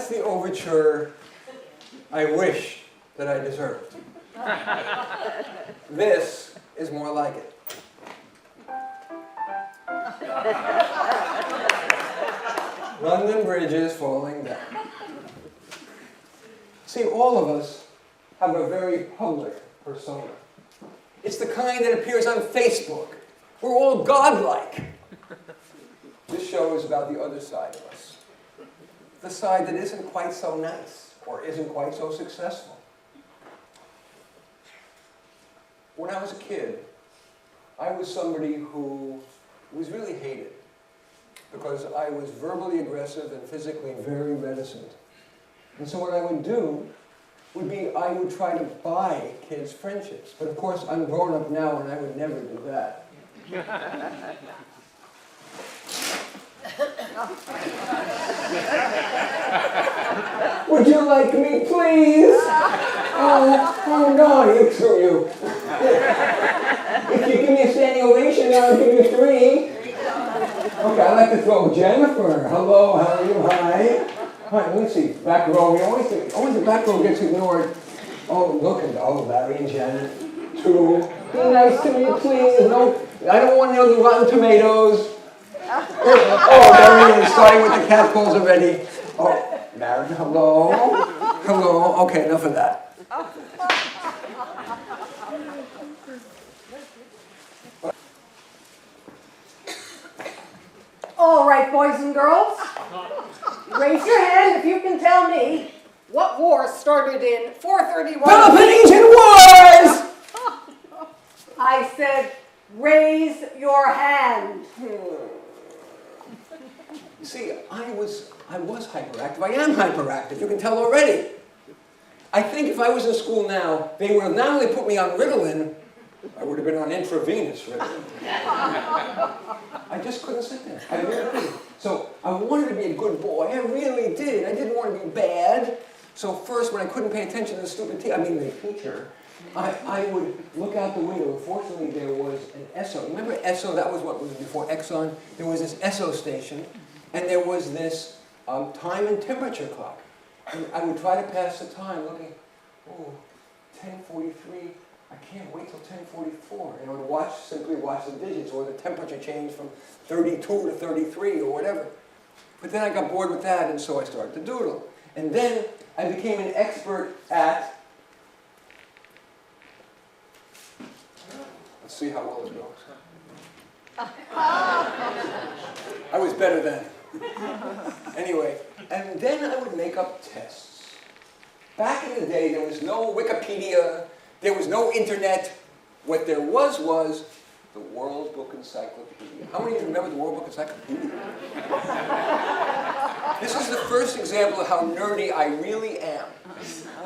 that's the overture I wish that I deserved. This is more like it. London Bridge is falling down. See, all of us have a very public persona. It's the kind that appears on Facebook. We're all godlike. This show is about the other side of us. The side that isn't quite so nice or isn't quite so successful. When I was a kid, I was somebody who was really hated because I was verbally aggressive and physically very reticent. And so what I would do would be I would try to buy kids' friendships. But of course, I'm grown up now and I would never do that. Would you like me, please? Oh no, you screw you. If you give me a standing ovation, I'll give you 3. Okay, I'd like to throw Jennifer. Hello, how are you? Hi. Hi, let me see. Back row. Always the back row gets ignored. Oh, look at Larry and Janet. 2. Be nice to me, please. No, I don't want no rotten tomatoes. Oh, there he is, starting with the cat calls already. Oh, Maren, hello. Hello. Okay, enough of that. All right, boys and girls. Raise your hand if you can tell me what war started in 431. Peloponnesian Wars! I said, raise your hand. See, I was hyperactive. I am hyperactive. You can tell already. I think if I was in school now, they would have not only put me on Ritalin, I would have been on intravenous Ritalin. I just couldn't sit there. I really couldn't. So I wanted to be a good boy. I really did. I didn't want to be bad. So first, when I couldn't pay attention to the the teacher, I would look out the window. Fortunately, there was an Esso. Remember Esso? That was what was before Exxon. There was this Esso station, and there was this time and temperature clock. And I would try to pass the time looking, oh, 10:43. I can't wait till 10:44. And I would simply watch the digits or the temperature change from 32 to 33 or whatever. But then I got bored with that, and so I started to doodle. And then I became an expert at, let's see how well it goes. I was better then. Anyway, and then I would make up tests. Back in the day, there was no Wikipedia, there was no internet. What there was the World Book Encyclopedia. How many of you remember the World Book Encyclopedia? This is the first example of how nerdy I really am.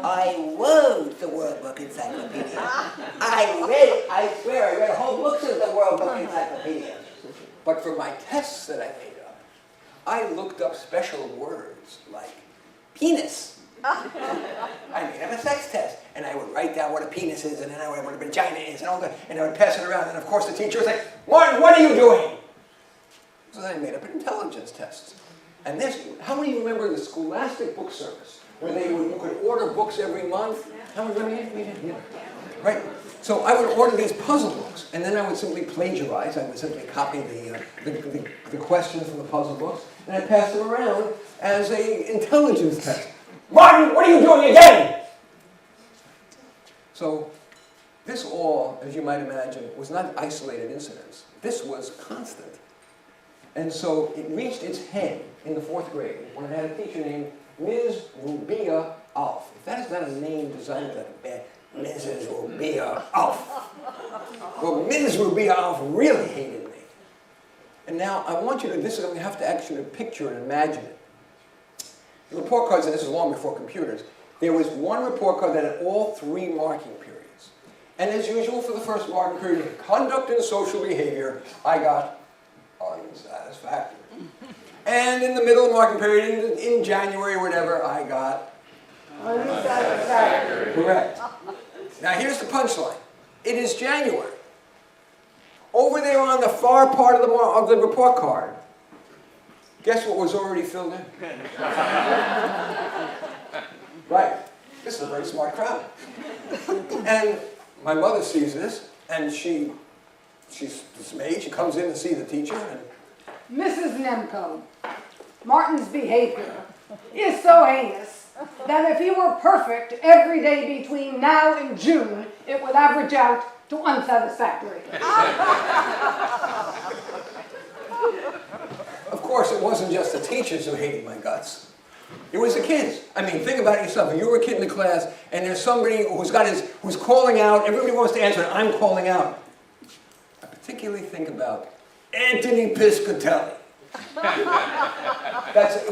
I wrote the World Book Encyclopedia. I read it, I swear, I read whole books of the World Book Encyclopedia. But for my tests that I made up, I looked up special words like penis. I made up a sex test, and I would write down what a penis is, and then I would what a vagina is, and all that, and I would pass it around, and of course the teacher would say, Martin, what are you doing? So then I made up an intelligence test. And this, how many of you remember the Scholastic Book Service, where you could order books every month? How many remember? Yeah. Right? So I would order these puzzle books, and then I would simply plagiarize. I would simply copy the questions from the puzzle books, and I'd pass them around as an intelligence test. Martin, what are you doing again? So this all, as you might imagine, was not isolated incidents. This was constant. And so it reached its head in the 4th grade when I had a teacher named Ms. Rubia Alf. If that is not a name designed like a bad, Mrs. Rubia Alf. Well, Ms. Rubia Alf really hated me. And now I want you to, we have to actually picture and imagine it. The report cards, and this is long before computers, there was one report card that had all 3 marking periods. And as usual for the first marking period, conduct and social behavior, I got unsatisfactory. And in the middle of the marking period, in January or whatever, I got unsatisfactory. Correct. Now here's the punchline. It is January. Over there on the far part of the report card, Guess what was already filled in? Right. This is a very smart crowd. And my mother sees this, and she's dismayed. She comes in to see the teacher. And Mrs. Nemko, Martin's behavior is so heinous that if he were perfect every day between now and June, it would average out to unsatisfactory. of course, it wasn't just the teachers who hated my guts. It was the kids. I mean, think about it yourself. If you were a kid in the class, and there's somebody who's calling out, everybody wants to answer, and I'm calling out. I particularly think about Anthony Piscatelli.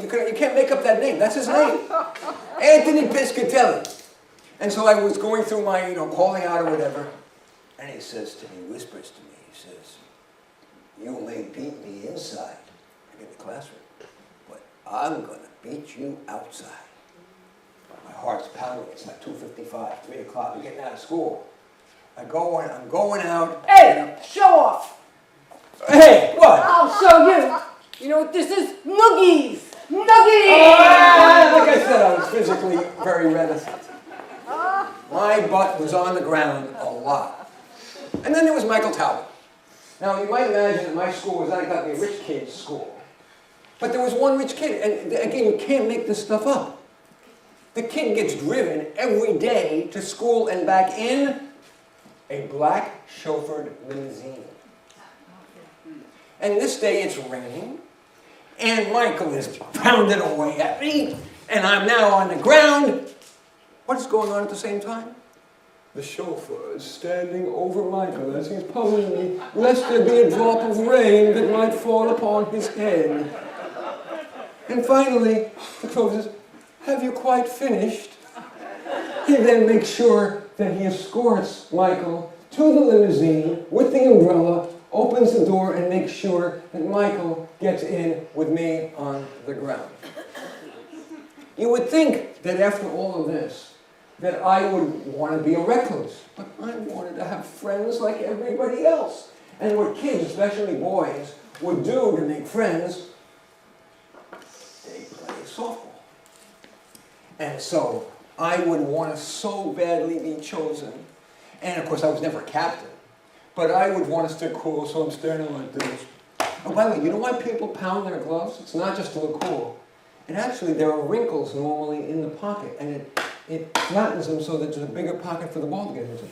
You can't make up that name. That's his name. Anthony Piscatelli. And so I was going through my, calling out or whatever, and he says to me, whispers to me, he says, "You may beat me inside," in the classroom, "but I'm going to beat you outside." My heart's pounding. It's like 2:55, 3 o'clock. I'm getting out of school. I'm going out. Hey, show off. Hey, what? I'll show you. You know what this is? Noogies. Noogies. Like I said, I was physically very reticent. My butt was on the ground a lot. And then there was Michael Talbot. Now, you might imagine that my school was not exactly a rich kid's school. But there was one rich kid, and again, you can't make this stuff up. The kid gets driven every day to school and back in a black chauffeured limousine. And this day it's raining, and Michael is pounding away at me, and I'm now on the ground. What's going on at the same time? The chauffeur is standing over Michael as he's pulling me, lest there be a drop of rain that might fall upon his head. And finally, the chauffeur says, "Have you quite finished?" He then makes sure that he escorts Michael to the limousine with the umbrella, opens the door, and makes sure that Michael gets in with me on the ground. You would think that after all of this, that I would want to be a recluse, but I wanted to have friends like everybody else. And what kids, especially boys, would do to make friends, they play softball. And so I would want to so badly be chosen. And of course, I was never a captain. But I would want to stay cool, so I'm standing like this. Oh, by the way, you know why people pound their gloves? It's not just to look cool. And actually, there are wrinkles normally in the pocket, and it flattens them so that there's a bigger pocket for the ball to get into.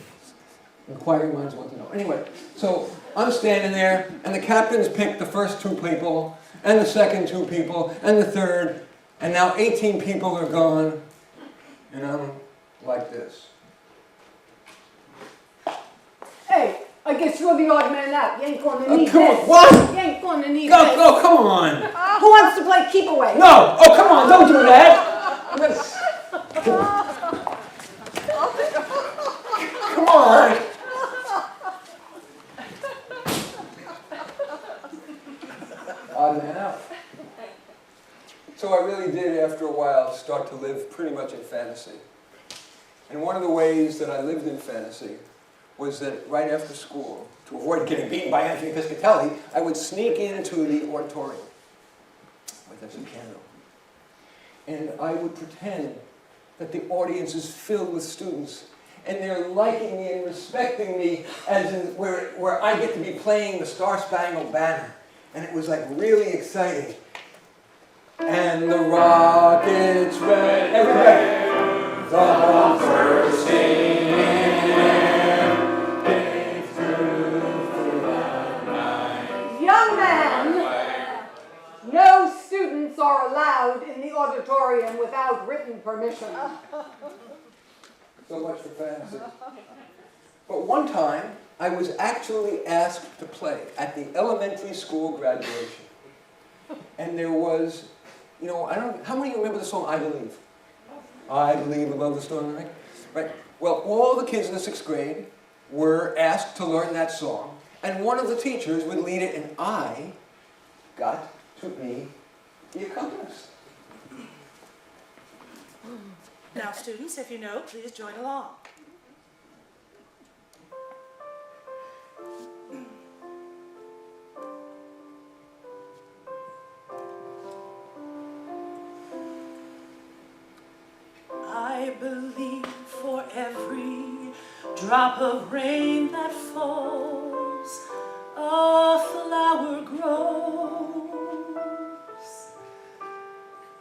Inquiring minds want to know. Anyway, so I'm standing there, and the captain's picked the first 2 people, and the second 2 people, and the third, and now 18 people are gone, and I'm like this. Hey, I guess you're the odd man out. You ain't going to need come this. on, what? You ain't going to need this. Go, come on. Who wants to play keep away? No, oh, come on, don't do that. Come on. Odd man out. So I really did, after a while, start to live pretty much in fantasy. And one of the ways that I lived in fantasy was that right after school, to avoid getting beaten by Anthony Piscatelli, I would sneak into the auditorium, where there's a piano. And I would pretend that the audience is filled with students, and they're liking me and respecting me as in where I get to be playing the Star-Spangled Banner. And it was like really exciting. And the rockets red, everybody. The first thing came through for that night. Young man, no students are allowed in the auditorium without written permission. So much for fantasy. But one time, I was actually asked to play at the elementary school graduation. And there was, how many of you remember the song I Believe? I believe above the storm, right? Well, all the kids in the 6th grade were asked to learn that song, and one of the teachers would lead it, and I got to be the accompanist. Now, students, if you know, please join along. believe for every drop of rain that falls, a flower grows.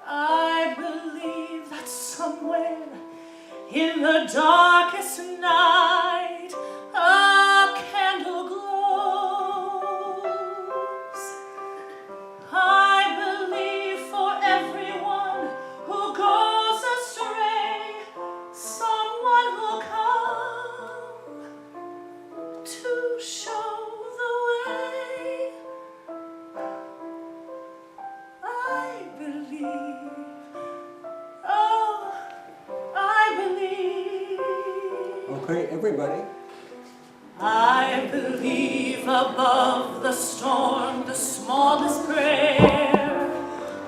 I believe that somewhere in the darkest night a candle glows. I believe for everyone who goes astray, someone will come to show the way. I believe, oh, I believe. Okay, everybody. I believe above the storm, the smallest prayer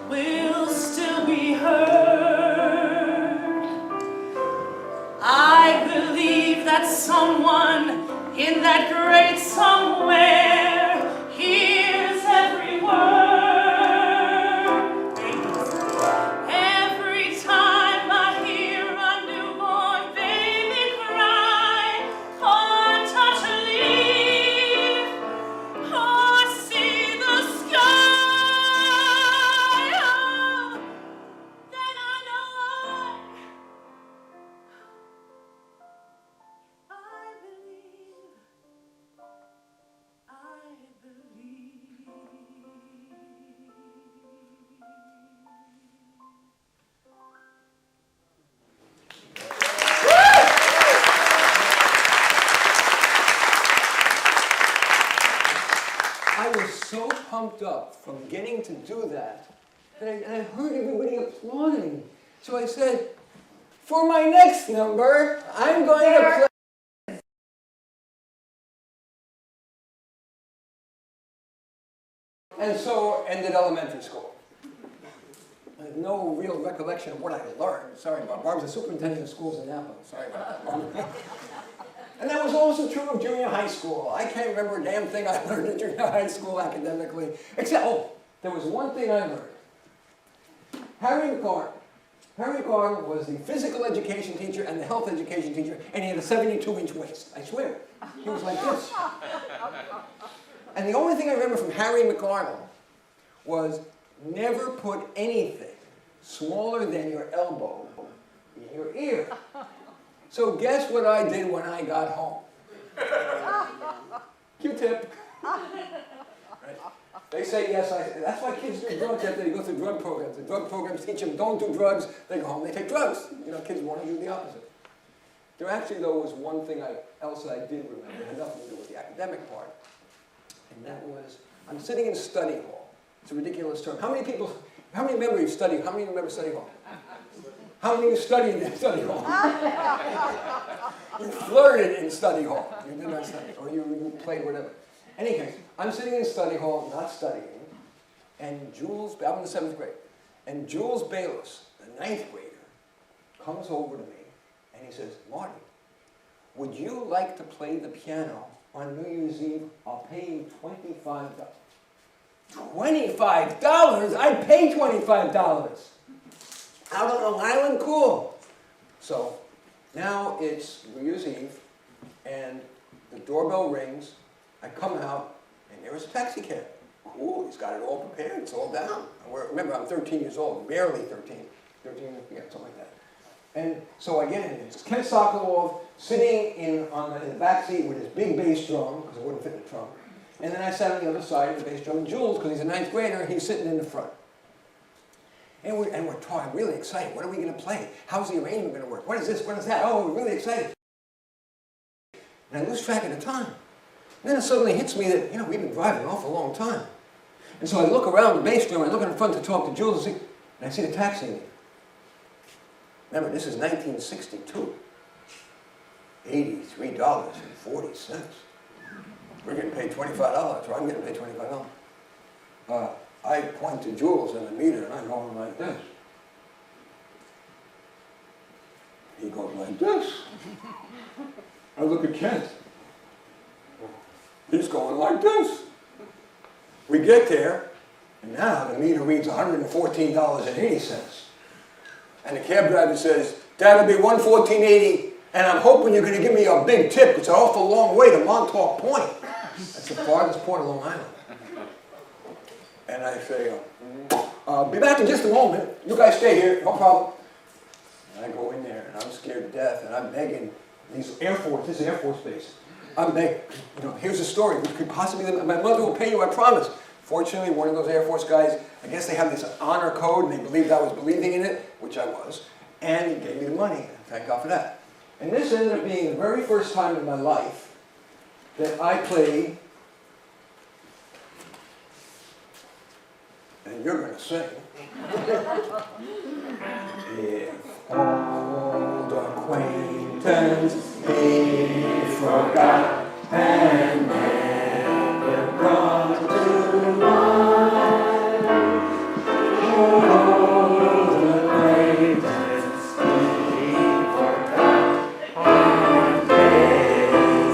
will still be heard. I believe that someone in that great somewhere hears every word. Every time I hear a newborn baby cry, or touch a leaf, or see the sky, oh, then I know I believe, I believe. I was so pumped up from getting to do that, and I heard everybody applauding. So I said, for my next number, I'm going to play. And so ended elementary school. I have no real recollection of what I learned. Sorry about Barb's the superintendent of schools in Napa. Sorry about that. And that was also true of junior high school. I can't remember a damn thing I learned in junior high school academically, except, there was one thing I learned. Harry McCartan was the physical education teacher and the health education teacher, and he had a 72-inch waist, I swear. He was like this. And the only thing I remember from Harry McCartan was never put anything smaller than your elbow in your ear. So guess what I did when I got home? Q-tip. Right? They say yes, that's why kids do drugs after they go through drug programs. The drug programs teach them don't do drugs, they go home, they take drugs. You know, kids want to do the opposite. There actually, though, was one thing else that I did remember. It had nothing to do with the academic part. And that was, I'm sitting in study hall. It's a ridiculous term. How many remember study hall? How many of you studied in study hall? You flirted in study hall. You did not study, or you played whatever. In any case, I'm sitting in study hall, not studying, and I'm in the 7th grade, and Jules Bayless, the 9th grader, comes over to me, and he says, Marty, would you like to play the piano on New Year's Eve? I'll pay you $25. $25? I'd pay $25. Out on Long Island? Cool. So now it's New Year's Eve, and the doorbell rings. I come out, and there's a taxi cab. Cool, he's got it all prepared, it's all down. Remember, I'm 13 years old, barely 13. 13, yeah, something like that. And so I get in there. It's Ken Sokolov sitting in the back seat with his big bass drum, because it wouldn't fit in the trunk. And then I sat on the other side of the bass drum, and Jules, because he's a 9th grader, he's sitting in the front. And we're talking, really excited. What are we going to play? How's the arrangement going to work? What is this? What is that? Oh, we're really excited. And I lose track of the time. And then it suddenly hits me that, we've been driving an awful long time. And so I look around the bass drum, I look in the front to talk to Jules, and I see the taxi in there. Remember, this is 1962. $83.40. We're getting paid $25, or I'm getting paid $25. I point to Jules in the meter, and I'm going like this. He goes like this. I look at Kent. He's going like this. We get there, and now the meter reads $114.80. And the cab driver says, That'll be 114.80, and I'm hoping you're going to give me a big tip. It's an awful long way to Montauk Point. That's the farthest point of Long Island. And I say, I'll be back in just a moment. You guys stay here, no problem. And I go in there, and I'm scared to death, and I'm begging this is Air Force Base. I'm begging, here's a story. Which could possibly, my mother will pay you, I promise. Fortunately, one of those Air Force guys, I guess they have this honor code, and they believed I was believing in it, which I was, and he gave me the money. Thank God for that. And this ended up being the very first time in my life that I played, and you're going to sing. If old acquaintance be forgot and never brought to mind, old acquaintance be forgot and days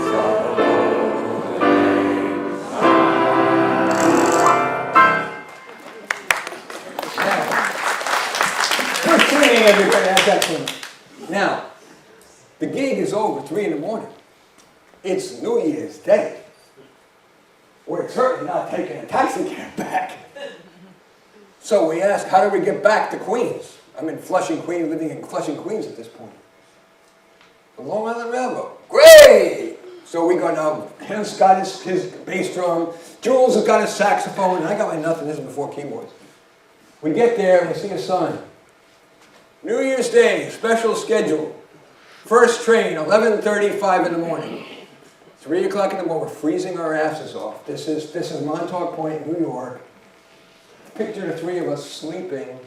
of old lang syne. Good singing, everybody. That's excellent. Now, the gig is over 3 in the morning. It's New Year's Day. We're certainly not taking a taxi cab back. So we ask, how do we get back to Queens? I'm in Flushing, Queens, living in Flushing, Queens at this point. The Long Island Railroad. Great! So we go now, Ken's got his bass drum, Jules has got his saxophone, and I got my nothing. This is before keyboards. We get there and we see a sign. New Year's Day, special schedule. First train, 11:35 in the morning. 3 o'clock in the morning, we're freezing our asses off. This is Montauk Point, New York. Picture the three of us sleeping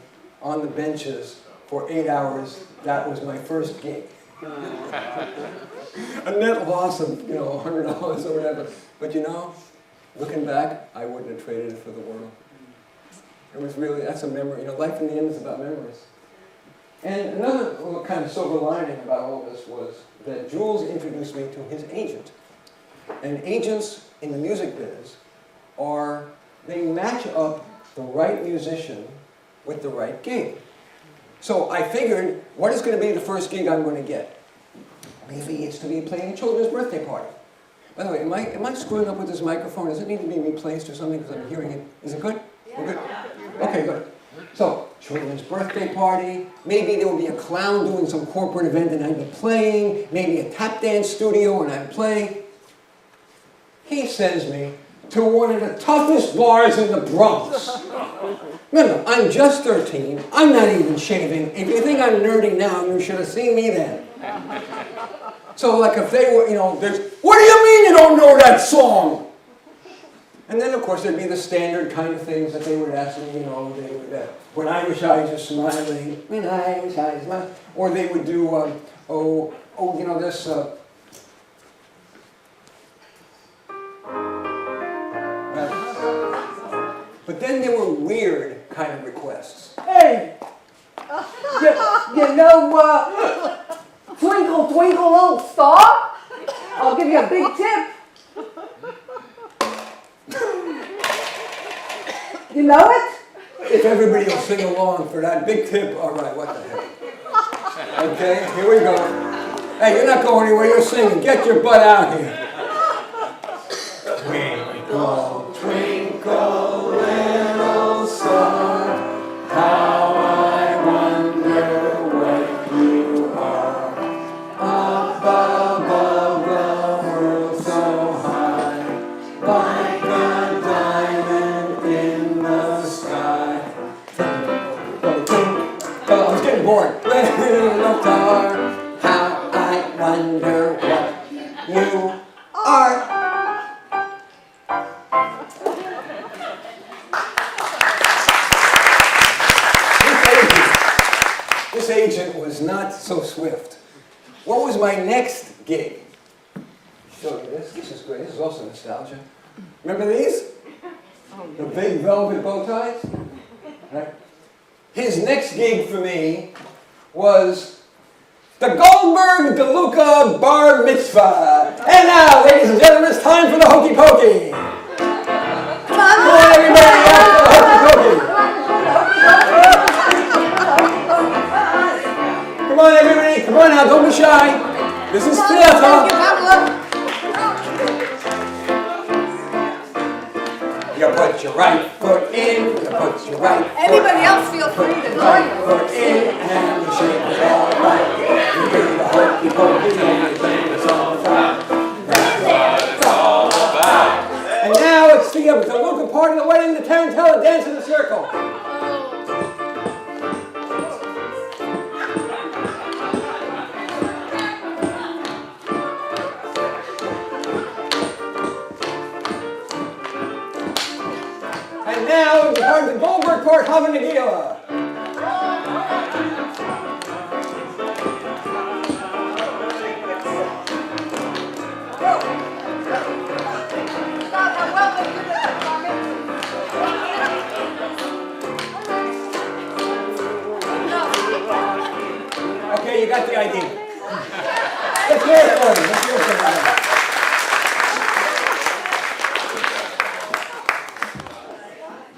on the benches for 8 hours. That was my first gig. A net loss of, $100 or whatever. But looking back, I wouldn't have traded it for the world. It was really, that's a memory. Life in the end is about memories. And another kind of silver lining about all this was that Jules introduced me to his agent. And agents in the music biz they match up the right musician with the right gig. So I figured, what is going to be the first gig I'm going to get? Maybe it's to be playing a children's birthday party. By the way, am I screwing up with this microphone? Does it need to be replaced or something because I'm hearing it? Is it good? We're good? Okay, good. So, children's birthday party, maybe there will be a clown doing some corporate event and I'd be playing, maybe a tap dance studio and I'd play. He sends me to one of the toughest bars in the Bronx. Remember, I'm just 13, I'm not even shaving. If you think I'm nerdy now, you should have seen me then. So like if they were, there's, what do you mean you don't know that song? And then, of course, there'd be the standard kind of things that they would ask me, they would, when I was just smiling, when I was smiling. Or they would do, this, but then there were weird kind of requests. Hey, twinkle, twinkle, little star? I'll give you a big tip. You know it? If everybody will sing along for that big tip, all right, what the heck. Okay, here we go. Hey, you're not going anywhere, you're singing. Get your butt out here. Twinkle, twinkle, little star, how I wonder what you are. Up above the world so high, like a diamond in the sky. I was getting bored. Little star, how I wonder what you are. This agent was not so swift. What was my next gig? Show you this. This is great. This is also nostalgia. Remember these? The big velvet bow ties? Right. His next gig for me was the Goldberg DeLuca Bar Mitzvah. And now, ladies and gentlemen, it's time for the Hokey Pokey. Come on, everybody, out for the Hokey Pokey. Come on, everybody, You put your right foot in, you put your right foot Anybody else feel free to join me? foot in, and you shake it all right. You do the hokey pokey and you sing the song right. That's what it's all about. And now it's the local part of the wedding, the tarantella dance in the circle. And now it's part of the Goldberg part, Havanagila. Okay, you got the idea. Let's hear it for you. Let's hear it for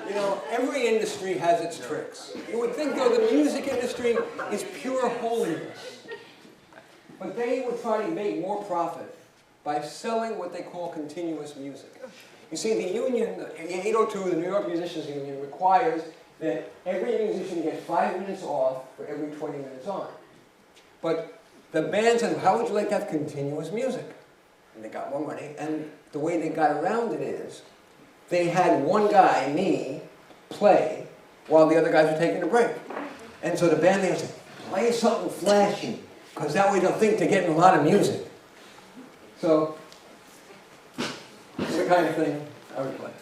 you. You know, every industry has its tricks. You would think, though, the music industry is pure holiness. But they would try to make more profit by selling what they call continuous music. You see, the union, the 802, the New York Musicians Union, requires that every musician get 5 minutes off for every 20 minutes on. But the band said, how would you like to have continuous music? And they got more money, and the way they got around it is, they had one guy, me, play while the other guys were taking a break. And so the band leader said, play something flashy, because that way they'll think they're getting a lot of music. So, it's the kind of thing I would play.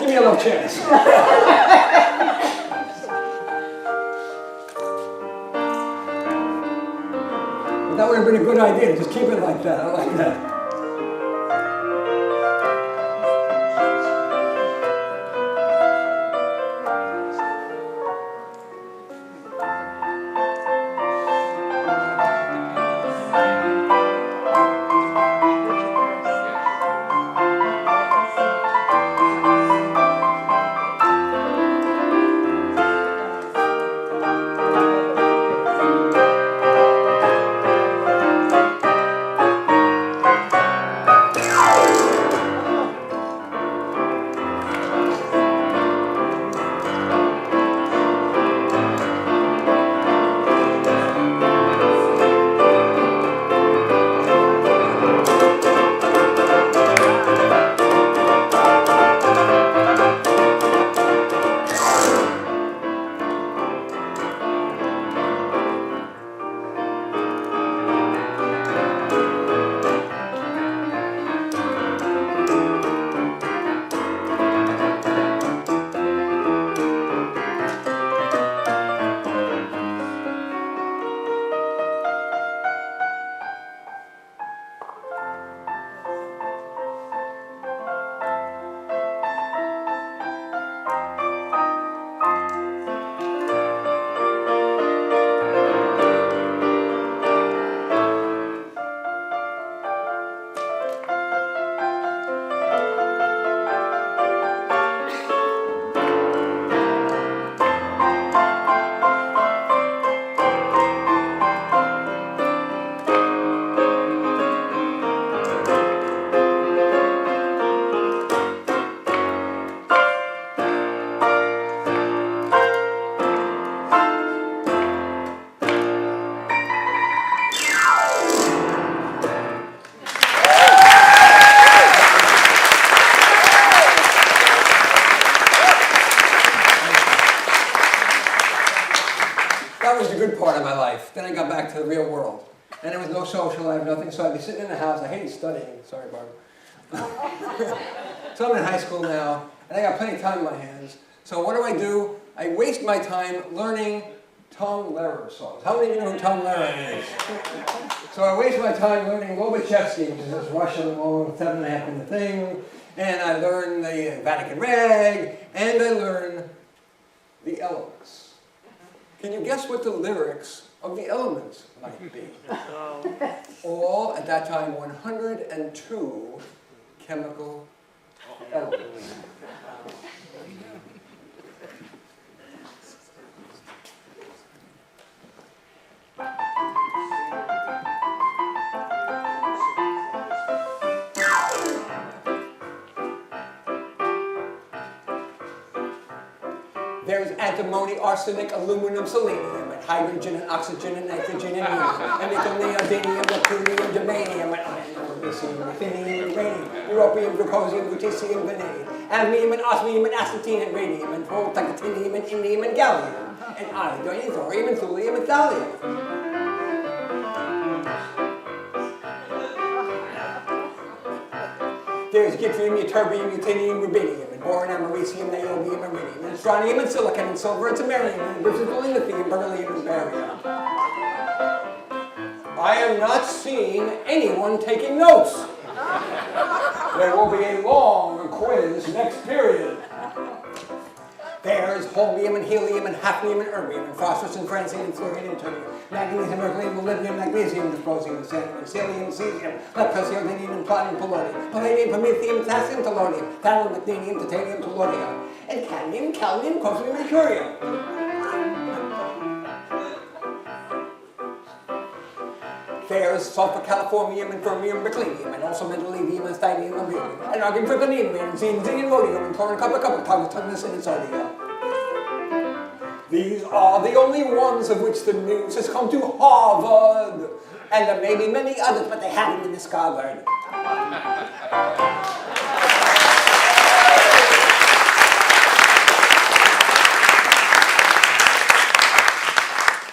Give me a little chance. That would have been a good idea. Just keep it like that. I like that. That was the good part of my life. Then I got back to the real world. And there was no social life, nothing, so I'd be sitting in the house. I hated studying. Sorry, Barbara. So I'm in high school now, and I got plenty of time in my hands. So what do? I waste my time learning Tom Lehrer songs. How many of you know who Tom Lehrer is? So I waste my time learning Lobachevsky, which is this Russian long 7.5-minute thing. And I learn the Vatican Rag, and I learn the Elements. Can you guess what the lyrics of the Elements might be? All, at that time, 102 chemical elements. antimony, arsenic, aluminum, selenium, and hydrogen, and oxygen, and nitrogen, and neon, and nickel, neodymium, neptunium, germanium, and iron, beryllium, ruthenium, and radium, europium, glucosium, lutetium, vanadium, cadmium, and osmium, and acetine, and radium, and titanium, and indium, and gallium, and iodine, and thorium, and thulium, and thallium. There's yttrium, ytterbium, ruthenium, rubidium, and boron, americium, niobium, and iridium, and strontium, and silicon, and silver, and samarium, and lithium, beryllium, and barium. I am not seeing anyone taking notes. There will be a long quiz next period. There's holmium, and helium, and hafnium, and erbium, and phosphorus, and francium, and fluorine, and terbium, manganese, and mercury, and molybdenum, magnesium, dysprosium, and sodium, and cesium, cesium, lead, and platinum, polonium, palladium, promethium, potassium, tellurium, thallium, titanium, titanium, tellurium, and cadmium, calcium, cosium, and curium. There's sulfur, californium, and fermium, berkelium, and also mendelevium, and thymium, and beryllium, and argon, kryptonium, and zinc, and rhodium, and chlorine, copper, tungsten, and sodium. These are the only ones of which the news has come to Harvard. And there may be many others, but they haven't been discovered.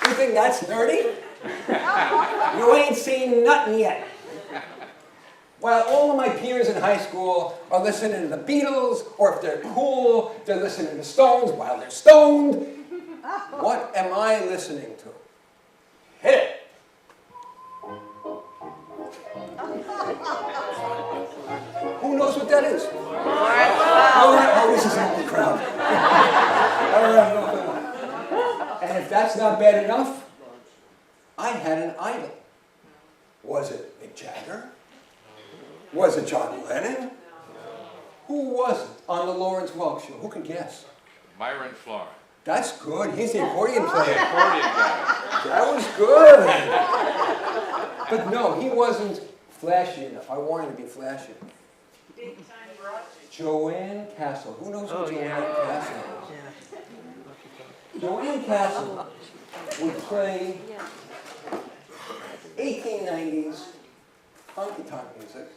You think that's nerdy? You ain't seen nothing yet. While all of my peers in high school are listening to the Beatles, or if they're cool, they're listening to the Stones while they're stoned, what am I listening to? Hit it! Who knows what that is? Oh, this is a whole crowd. And if that's not bad enough, I had an idol. Was it Mick Jagger? Was it John Lennon? Who was it on the Lawrence Welk Show? Who can guess? Myron Florence. That's good. He's the accordion player. The accordion guy. That was good. But no, he wasn't flashy enough. I wanted to be flashy. Joanne Castle. Who knows who Joanne Castle is? Joanne Castle would play 1890s honky-tonk music.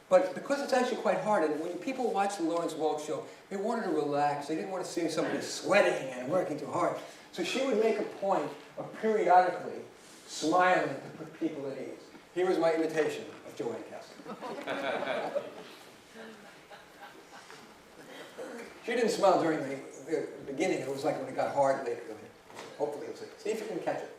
But because it's actually quite hard, and when people watch the Lawrence Welk Show, they wanted to relax. They didn't want to see somebody sweating and working too hard. So she would make a point of periodically smiling to put people at ease. Here is my imitation of Joanne Castle. She didn't smile during the beginning. It was like when it got hard later. Hopefully you'll see. See if you can catch it.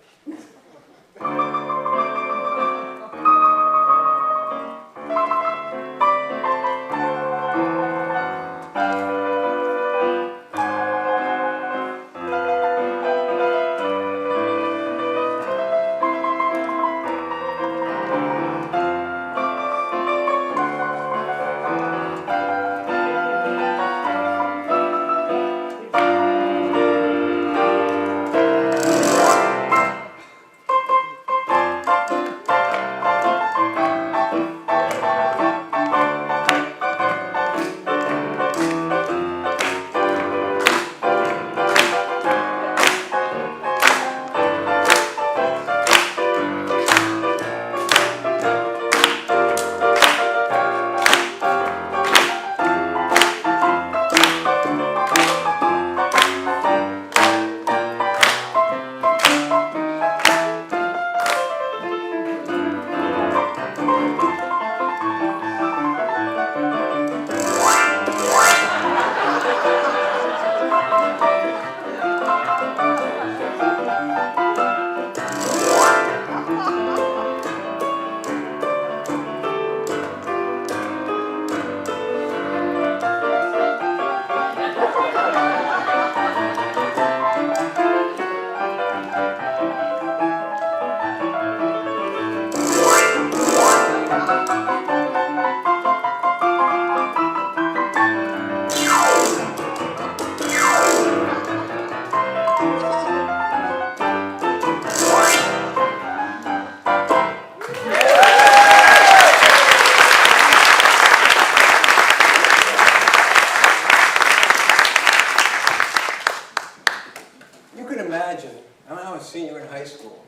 school.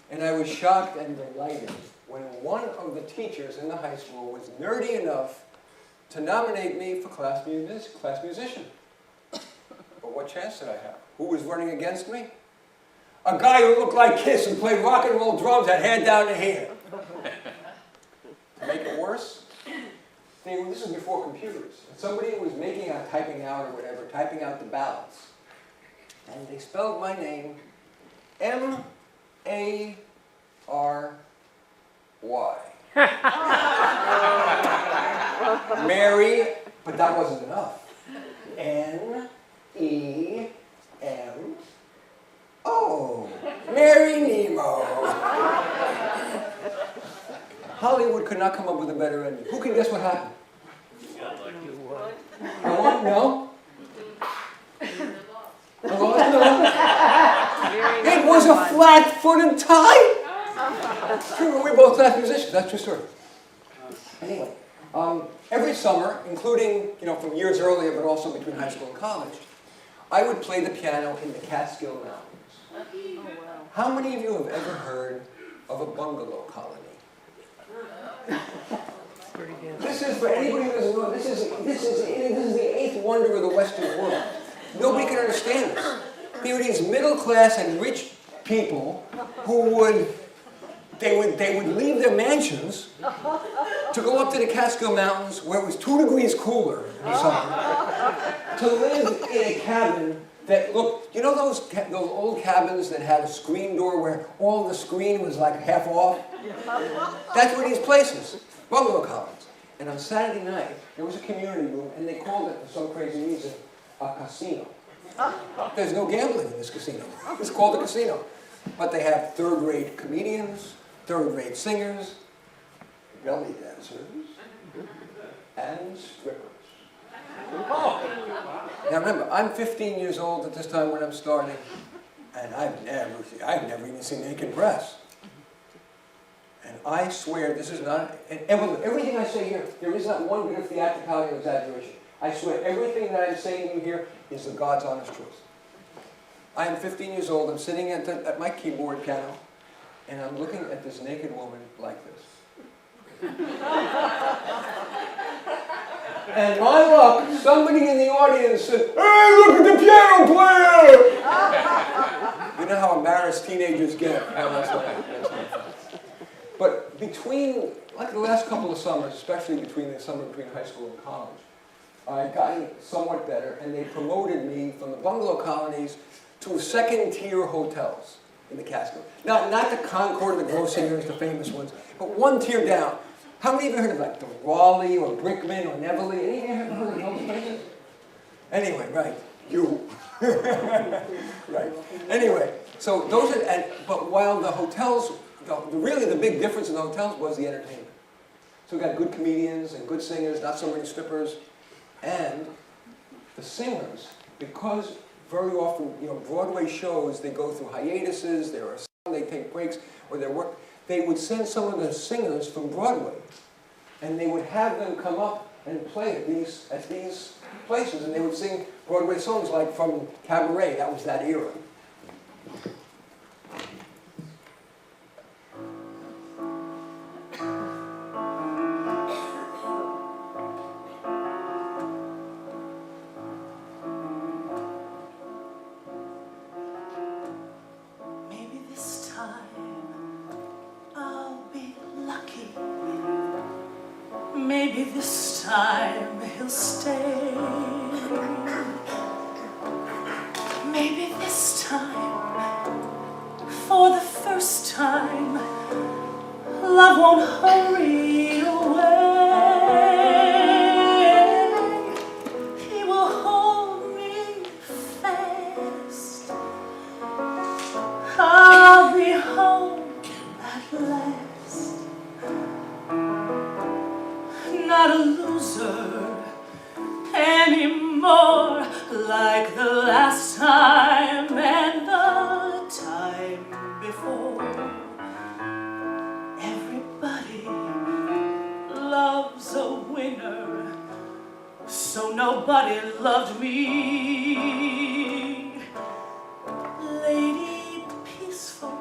And I was shocked and delighted when one of the teachers in the high school was nerdy enough to nominate me for class musician. But what chance did I have? Who was running against me? A guy who looked like Kiss and played rock and roll drums, had hair down to here. To make it worse, this was before computers. Somebody was typing out or whatever, typing out the ballots. And they spelled my name M-A-R-Y. Mary, but that wasn't enough. N-E-M-O. Mary Nemo. Hollywood could not come up with a better ending. Who can guess what happened? I won? No? I lost? No? It was a flat-footed tie! True, we both class musicians. That's true story. Anyway, every summer, including from years earlier, but also between high school and college, I would play the piano in the Catskill Mountains. How many of you have ever heard of a bungalow colony? This is, for anybody who doesn't know, this is the eighth wonder of the Western world. Nobody can understand this. There were these middle-class and rich people who would leave their mansions to go up to the Catskill Mountains, where it was 2 degrees cooler in the summer, to live in a cabin that looked, those old cabins that had a screen door where all the screen was like half off? That's were these places, bungalow colonies. And on Saturday night, there was a community room, and they called it, for some crazy reason, a casino. There's no gambling in this casino. It's called a casino. But they have third-rate comedians, third-rate singers, belly dancers, and strippers. Now remember, I'm 15 years old at this time when I'm starting, and I've never even seen naked breasts. And I swear this is not, and everything I say here, there is not one bit of theatricality or exaggeration. I swear everything that I'm saying to you here is the God's honest truth. I am 15 years old, I'm sitting at my keyboard piano, and I'm looking at this naked woman like this. And my luck, somebody in the audience said, "Hey, look at the piano player!" You know how embarrassed teenagers get. That's not fun. But between, like the last couple of summers, especially between the summer between high school and college, I had gotten somewhat better, and they promoted me from the bungalow colonies to second-tier hotels in the Catskills. Now, not the Concord, the Grossinger's, the famous ones, but one tier down. How many of you heard of like the Raleigh or Brickman or Neville? Any of you heard of those places? Anyway, right, you. Right. Anyway, so those are, but while the hotels, really the big difference in the hotels was the entertainment. So we got good comedians and good singers, not so many strippers, and the singers, because very often, Broadway shows, they go through hiatuses, they take breaks, or they would send some of the singers from Broadway, and they would have them come up and play at these places, and they would sing Broadway songs like from Cabaret. That was that era. Maybe this time he'll stay. Maybe this time, for the first time, love won't hurry away. He will hold me fast. I'll be home at last. Not a loser anymore, like the last time and the time before. Everybody loves a winner, so nobody loved me. Lady Peaceful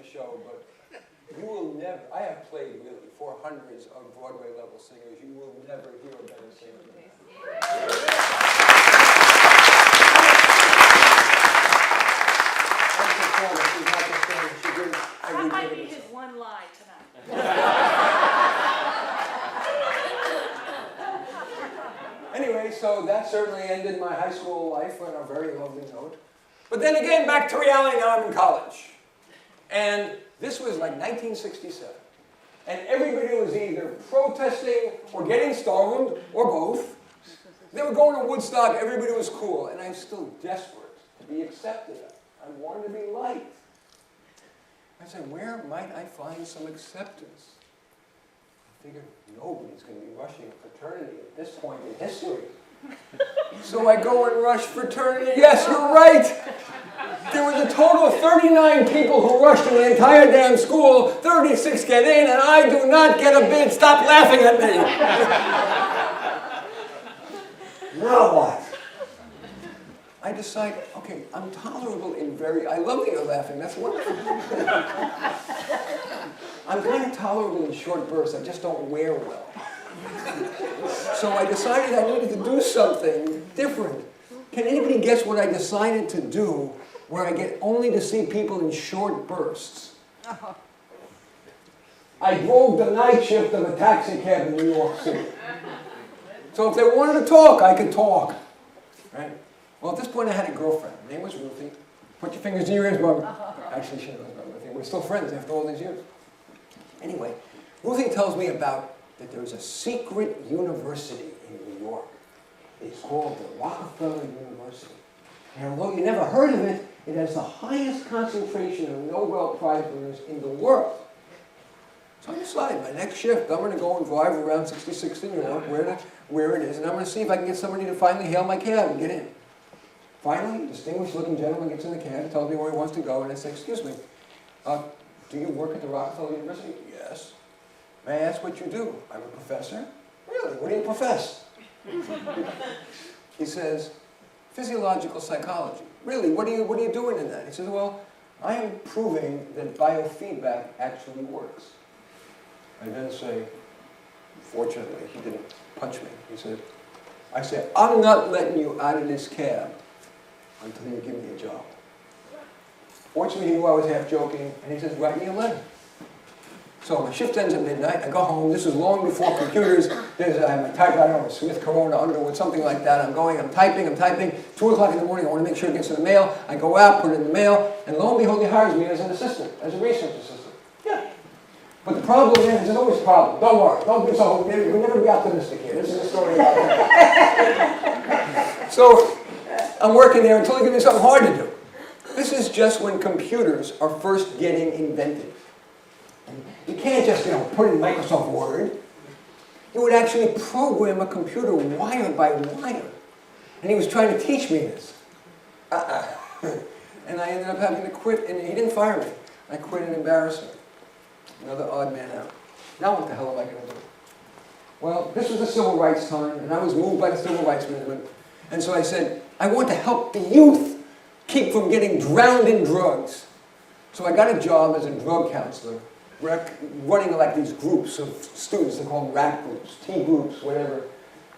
my show, but you will never, I have played really for hundreds of Broadway level singers, you will never hear a better singer than that. That might be his one lie tonight. Anyway, so that certainly ended my high school life on a very lovely note. But then again, back to reality, now I'm in college. And this was like 1967. And everybody was either protesting or getting stoned, or both. They were going to Woodstock, everybody was cool, and I'm still desperate to be accepted. I wanted to be liked. I said, where might I find some acceptance? I figured nobody's going to be rushing a fraternity at this point in history. So I go and rush fraternity. Yes, you're right. There was a total of 39 people who rushed in the entire damn school. 36 get in, and I do not get a bid. Stop laughing at me. Now what? I decide, okay, I'm tolerable in I love that you're laughing, that's wonderful. I'm kind of tolerable in short bursts, I just don't wear well. So I decided I needed to do something different. Can anybody guess what I decided to do where I get only to see people in short bursts? I drove the night shift of a taxi cab in New York City. So if they wanted to talk, I could talk. Right? Well, at this point I had a girlfriend. Her name was Ruthie. Put your fingers in your ears, Barbara. Actually, she knows about Ruthie. We're still friends after all these years. Anyway, Ruthie tells me about that there's a secret university in New York. It's called the Rockefeller University. And although you never heard of it, it has the highest concentration of Nobel Prize winners in the world. So I decided my next shift, I'm going to go and drive around 66th in New York, where it is, and I'm going to see if I can get somebody to finally hail my cab and get in. Finally, a distinguished-looking gentleman gets in the cab, tells me where he wants to go, and I say, excuse me, do you work at the Rockefeller University? Yes. May I ask what you do? I'm a professor. Really? What do you profess? He says, physiological psychology. Really? What are you doing in that? He says, well, I am proving that biofeedback actually works. I then say, fortunately, he didn't punch me. I said, I'm not letting you out of this cab until you give me a job. Fortunately, he knew I was half joking, and he says, write me a letter. So my shift ends at midnight. I go home. This is long before computers. I have my typewriter, a Smith Corona Underwood, something like that. I'm typing. 2 o'clock in the morning, I want to make sure it gets in the mail. I go out, put it in the mail, and lo and behold, he hires me as an assistant, as a research assistant. Yeah. But the problem is, there's always a problem. Don't worry. Don't be so, we'll never be optimistic here. This is a story about that. So I'm working there until they give me something hard to do. This is just when computers are first getting invented. You can't just, put in Microsoft Word. You would actually program a computer wire by wire. And he was trying to teach me this. And I ended up having to quit, and he didn't fire me. I quit in embarrassment. Another odd man out. Now what the hell am I going to do? Well, this was the civil rights time, and I was moved by the civil rights movement. And so I said, I want to help the youth keep from getting drowned in drugs. So I got a job as a drug counselor, running like these groups of students, they call them RAP groups, T groups, whatever,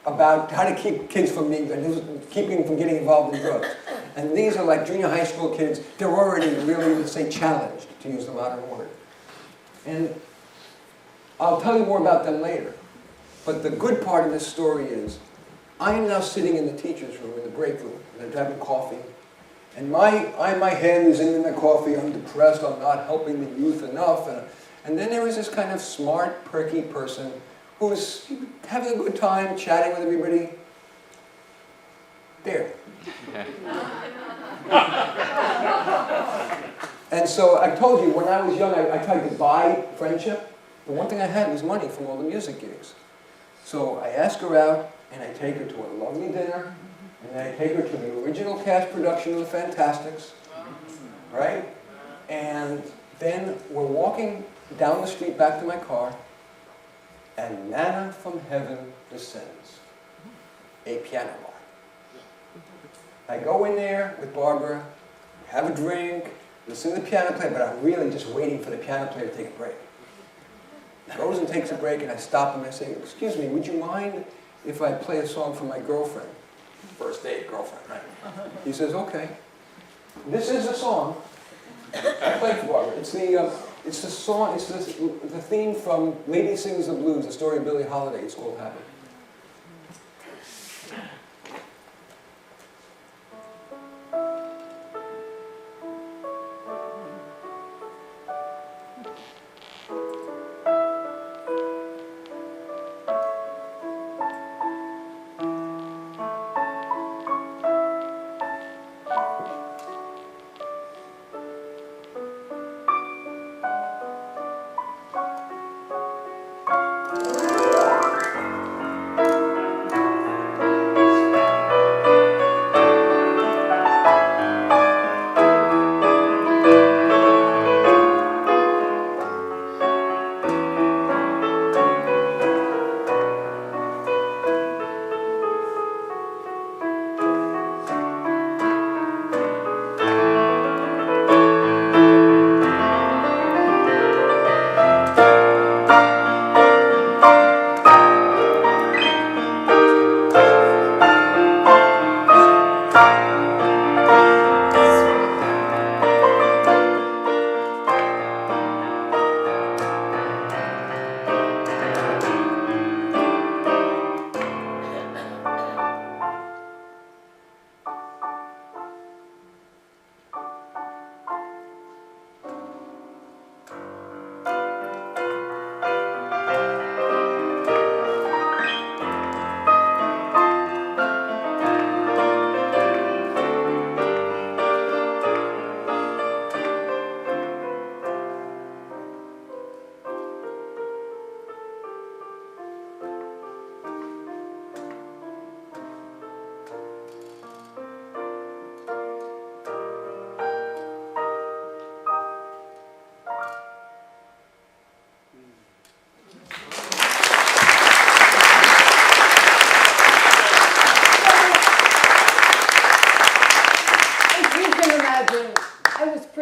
about how to keep kids from keeping them from getting involved in drugs. And these are like junior high school kids. They're already really, let's say, challenged, to use the modern word. And I'll tell you more about them later. But the good part of this story is, I am now sitting in the teacher's room, in the break room, and they're having coffee. And my hand is in the coffee, I'm depressed, I'm not helping the youth enough. And then there was this kind of smart, perky person who was having a good time, chatting with everybody. There. And so I told you, when I was young, I tried to buy friendship. The one thing I had was money from all the music gigs. So I ask her out, and I take her to a lovely dinner, and then I take her to the original cast production of the Fantastics, right? And then we're walking down the street back to my car, and manna from heaven descends. A piano bar. I go in there with Barbara, have a drink, Listen to the piano player, but I'm really just waiting for the piano player to take a break. He goes and takes a break, and I stop him and I say, excuse me, would you mind if I play a song for my girlfriend? First date, girlfriend, right? He says, okay. This is the song I played for her. It's the song, it's the theme from Lady Sings the Blues, the story of Billie Holiday. It's called Habit.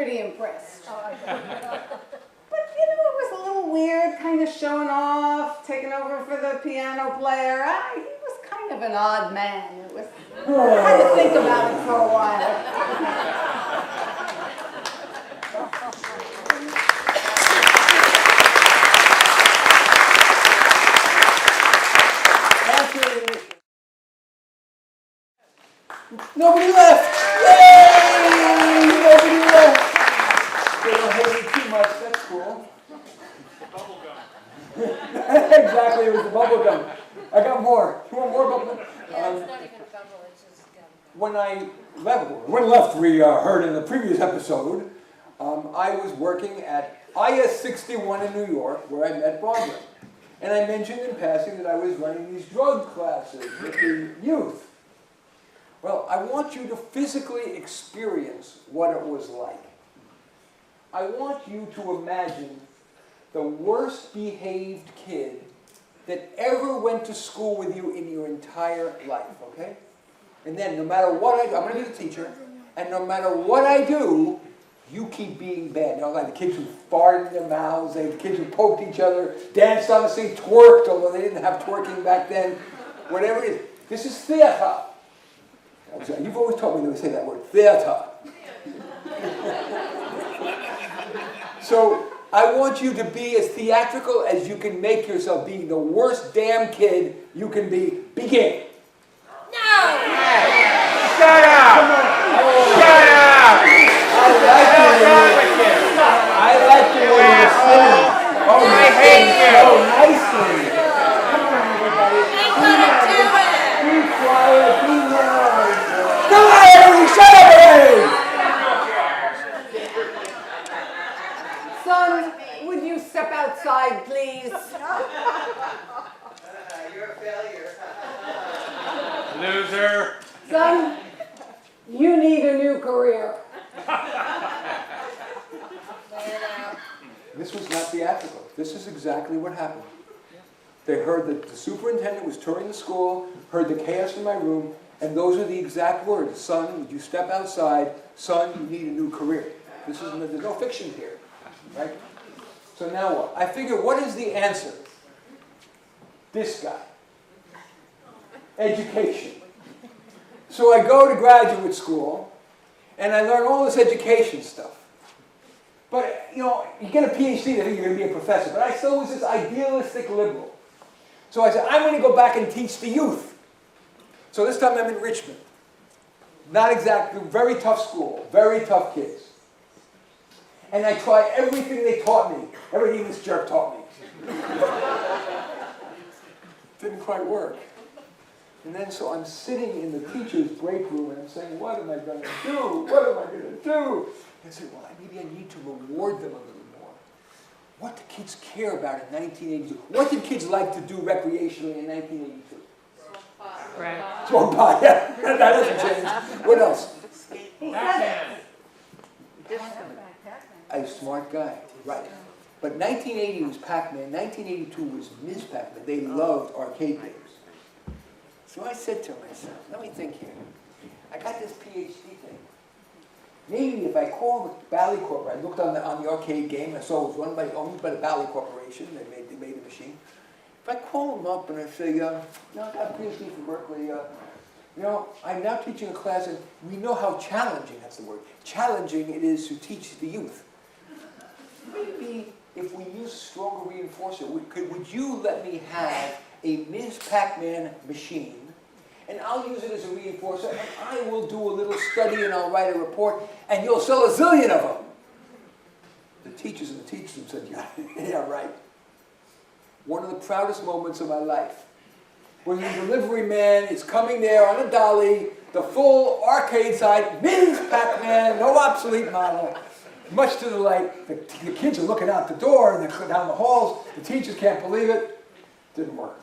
Impressed. But you know, it was a little weird, kind of showing off, taking over for the piano player. He was kind of an odd man. It was, I had to think about it for a while. Nobody left! Yay! Nobody left! They don't hate me too much, that's cool. Bubble gum. Exactly, it was the bubble gum. I got more. You want more bubble gum? Yeah, it's not even bubble, it's just gum. When I left, we heard in the previous episode, I was working at IS-61 in New York, where I met Barbara. And I mentioned in passing that I was running these drug classes with the youth. Well, I want you to physically experience what it was like. I want you to imagine the worst behaved kid that ever went to school with you in your entire life, okay? And then no matter what I do, I'm going to be the teacher, and no matter what I do, you keep being bad. You know, like the kids who farted in their mouths, the kids who poked each other, danced on the street, twerked, although they didn't have twerking back then, whatever it is. This is theater. You've always told me to say that word, theater. So I want you to be as theatrical as you can make yourself, being the worst damn kid you can be. Begin. No! Shut up! Shut up! I like you when you're singing. Oh, I hate you. So nicely. Come on, everybody. Be quiet. Be loud. Come on, everybody. Shut up already. Son, would you step outside, please? You're a failure. Loser. Son, you need a new career. This was not theatrical. This is exactly what happened. They heard that the superintendent was touring the school, heard the chaos in my room, and those are the exact words. Son, would you step outside? Son, you need a new career. There's no fiction here, right? So now what? I figure, what is the answer? This guy. Education. So I go to graduate school, and I learn all this education stuff. But, you get a PhD, they think you're going to be a professor. But I still was this idealistic liberal. So I said, I'm going to go back and teach the youth. So this time I'm in Richmond. Not exactly, very tough school, very tough kids. And I try everything they taught me, everything this jerk taught me. Didn't quite work. And then so I'm sitting in the teacher's break room and I'm saying, what am I going to do? What am I going to do? And I said, well, maybe I need to reward them a little more. What do kids care about in 1982? What did kids like to do recreationally in 1982? Right. Smoke pot, yeah. That hasn't changed. What else? A smart guy, right. But 1980 was Pac-Man, 1982 was Ms. Pac-Man. They loved arcade games. So I said to myself, let me think here. I got this PhD thing. Maybe if I call the Bally Corp, I looked on the arcade game, I saw it was owned by the Bally Corporation, they made the machine. If I call them up and I say, I got a PhD from Berkeley, I'm now teaching a class and we know how challenging, that's the word, challenging it is to teach the youth. Maybe if we use stronger reinforcer, would you let me have a Ms. Pac-Man machine, and I'll use it as a reinforcer, and I will do a little study and I'll write a report, and you'll sell a zillion of them. The teachers and the teachers said, yeah, right. One of the proudest moments of my life. When the delivery man is coming there on a dolly, the full arcade side, Ms. Pac-Man, no obsolete model. Much to the delight, the kids are looking out the door and they're down the halls. The teachers can't believe it. Didn't work.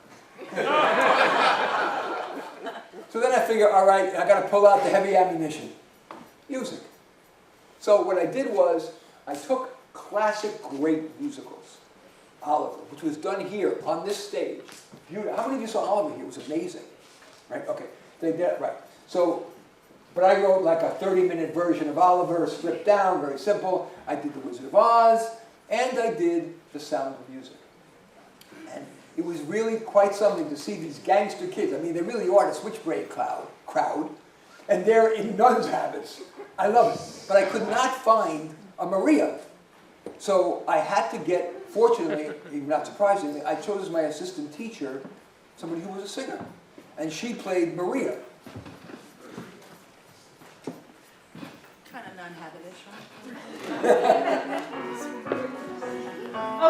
So then I figure, all right, I got to pull out the heavy ammunition. Music. So what I did was, I took classic great musicals. Oliver, which was done here on this stage. Beautiful. How many of you saw Oliver here? It was amazing. Right? Okay. They did, right. So, but I wrote like a 30-minute version of Oliver, stripped down, very simple. I did The Wizard of Oz, and I did The Sound of Music. And it was really quite something to see these gangster kids. I mean, they really are the switchblade crowd, and they're in nuns' habits. I love it. But I could not find a Maria. So I had to get, fortunately, even not surprisingly, I chose as my assistant teacher somebody who was a singer. And she played Maria. Kind of non-habitish, right?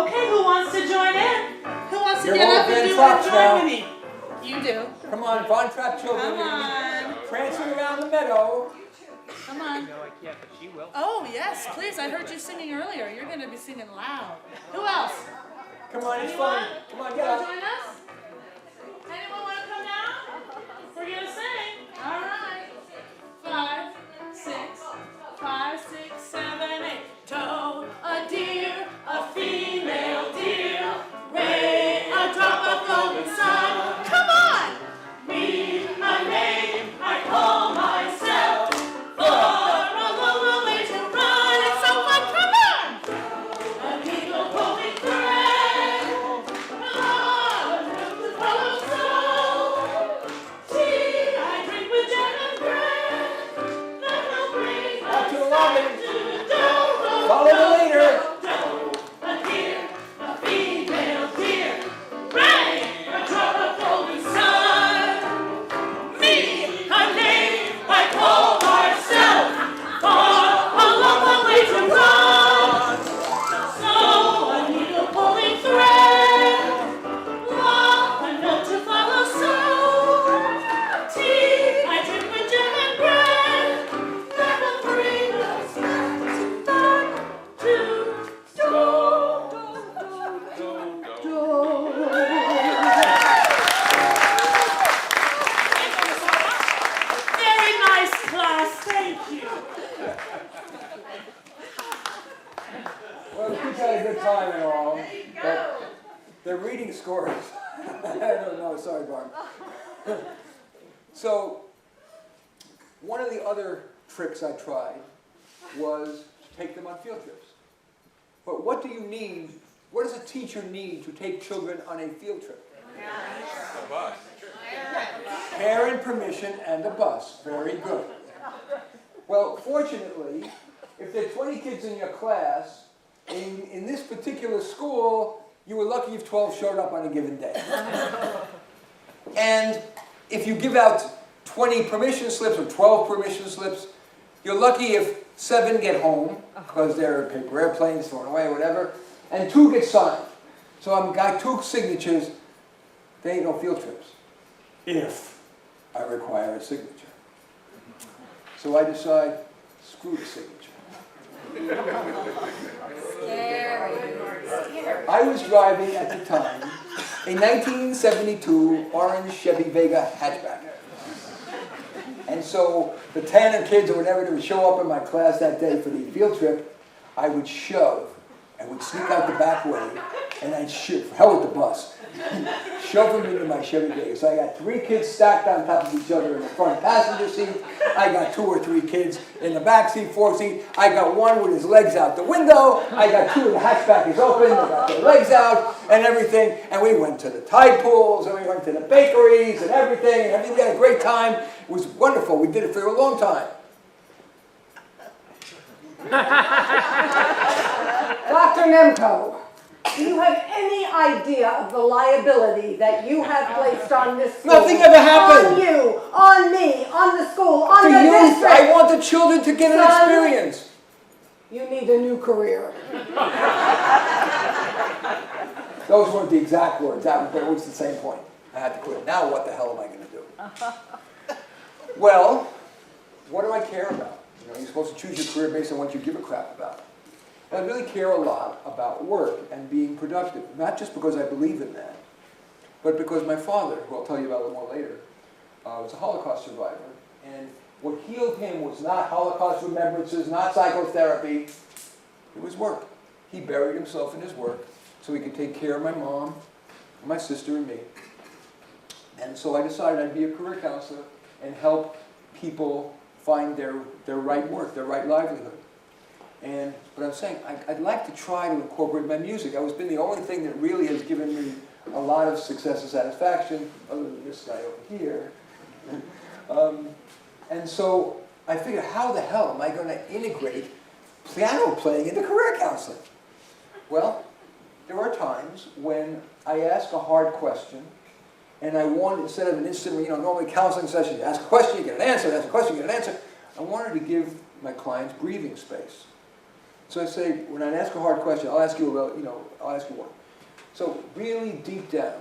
Okay, who wants to join in? Who wants to You're get all up and Van do Trapps a now. join with me? You do. Come on, Von Trapp children. Come You're gonna on. be prancing around the meadow. Come on. No, I can't, but she will. Oh, yes, please. I heard you singing earlier. You're going to be singing loud. Who else? Come on, it's Anyone? fun. Come on, You get want up. to join us? Anyone want to come down? We're going to sing. All right. 5, 6, 5, 6, 7, 8. Toe, a deer, a female deer. Ray, a drop of golden sun. Come on. Me, my name, I call myself. For a long way to run. It's so fun. Come on. A needle pulling thread. Follow slow. Tea I drink with jam and bread. That will bring Out to the us lobby. back to the dough. Follow the leader. A deer, a female deer. Rain, a drop of golden sun. Me, a name I call myself. For a long way to run. So a needle pulling thread. Love, a note to follow. So tea I drink with jam and bread. That will bring us back to very nice class, thank you. Well, the kids had a good time and all, but their reading scores, I don't know, sorry, Barb. So, one of the other tricks I tried was to take them on field trips. But what do you need, what does a teacher need to take children on a field trip? The bus. Parent permission and a bus. Very good. Well, fortunately, if there are 20 kids in your class, in this particular school, you were lucky if 12 showed up on a given day. And if you give out 20 permission slips or 12 permission slips, you're lucky if 7 get home, because they're paper airplanes thrown away or whatever, and 2 get signed. So I've got 2 signatures. There ain't no field trips if I require a signature. So I decide, screw the signature. I was driving at the time a 1972 orange Chevy Vega hatchback. And so the Tanner kids or whatever that would show up in my class that day for the field trip, I would shove and would sneak out the back way, and I'd shoot, for hell with the bus, shove them into my Chevy Vega. So I got 3 kids stacked on top of each other in the front passenger seat. I got 2 or 3 kids in the back seat, 4 seat. I got one with his legs out the window. I got 2 of the hatchback is open. They got their legs out and everything. And we went to the tide pools and we went to the bakeries and everything. And we had a great time. It was wonderful. We did it for a long time. Dr. Nemko, do you have any idea of the liability that you have placed on this school? Nothing ever happened. On you, on me, on the school, on To the you, district. I want the children to get an Son, experience. You need a new career. Those weren't the exact words, but it was the same point. I had to quit. Now what the hell am I going to do? Well, what do I care about? You know, you're supposed to choose your career based on what you give a crap about. And I really care a lot about work and being productive, not just because I believe in that, but because my father, who I'll tell you about a little more later, was a Holocaust survivor. And what healed him was not Holocaust remembrances, not psychotherapy. It was work. He buried himself in his work so he could take care of my mom, my sister, and me. And so I decided I'd be a career counselor and help people find their right work, their right livelihood. And what I'm saying, I'd like to try to incorporate my music. It's been the only thing that really has given me a lot of success and satisfaction, other than this guy over here. And so I figured, how the hell am I going to integrate piano playing into career counseling? Well, there are times when I ask a hard question, and I want, instead of an instant, normally counseling session, you ask a question, you get an answer, ask a question, you get an answer. I wanted to give my clients breathing space. So I say, when I ask a hard question, I'll ask you about, I'll ask you one. So really deep down,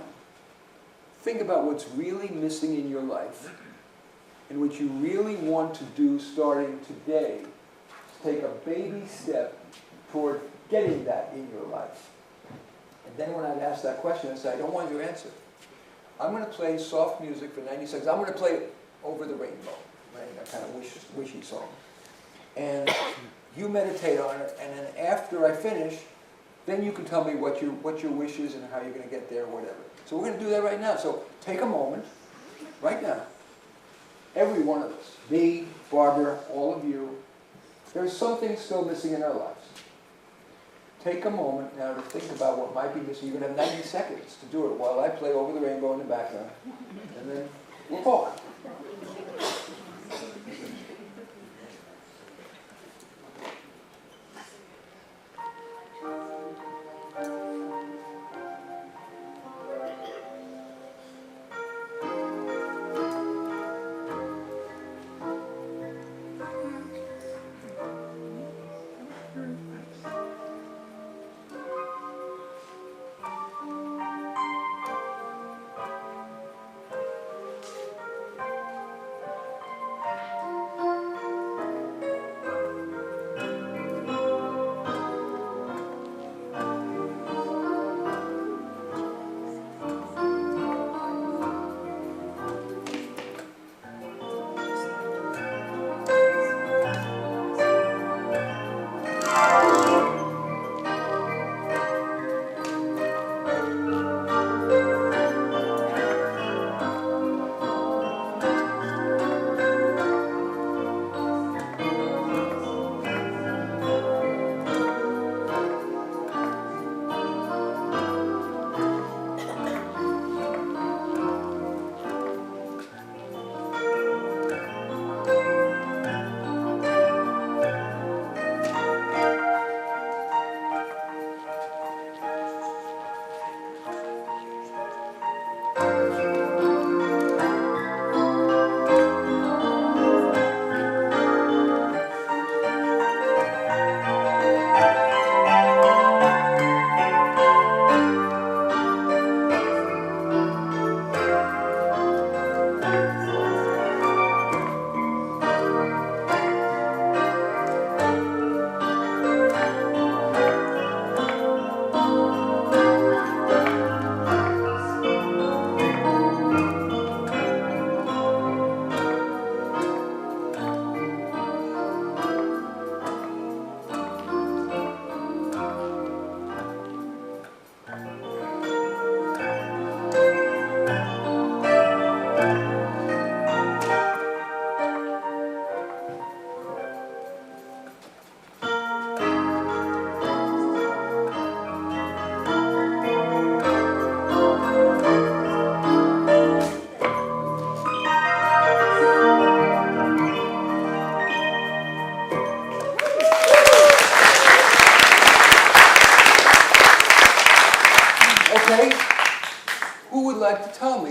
think about what's really missing in your life and what you really want to do starting today to take a baby step toward getting that in your life. And then when I'd ask that question, I'd say, I don't want your answer. I'm going to play soft music for 90 seconds. I'm going to play Over the Rainbow, right? That kind of wishy song. And you meditate on it, and then after I finish, then you can tell me what your wish is and how you're going to get there or whatever. So we're going to do that right now. So take a moment, right now. Every one of us, me, Barbara, all of you, there's something still missing in our lives. Take a moment now to think about what might be missing. You're going to have 90 seconds to do it while I play Over the Rainbow in the background. And then we'll talk.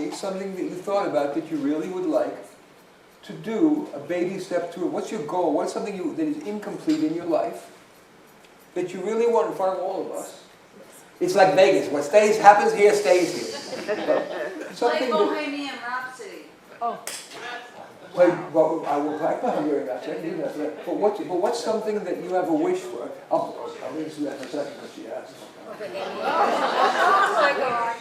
me something that you thought about that you really would like to do, a baby step to it. What's your goal? What's something that is incomplete in your life that you really want in front of all of us? It's like Vegas. What happens here stays here. Something that, Bohemian Rhapsody. well, I will play Bohemian Rhapsody. But what's something that you have a wish for? I'll answer that in a second because she asked. Oh my God.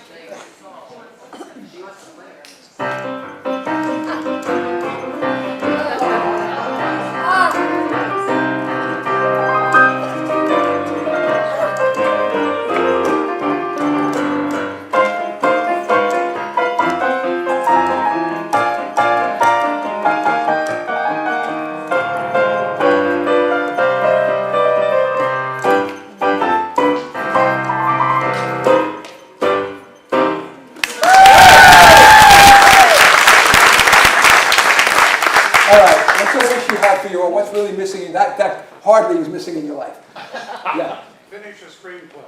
All right, what's a wish you have for your, what's really missing in that hardly is missing in your life? Yeah. Finish a screenplay.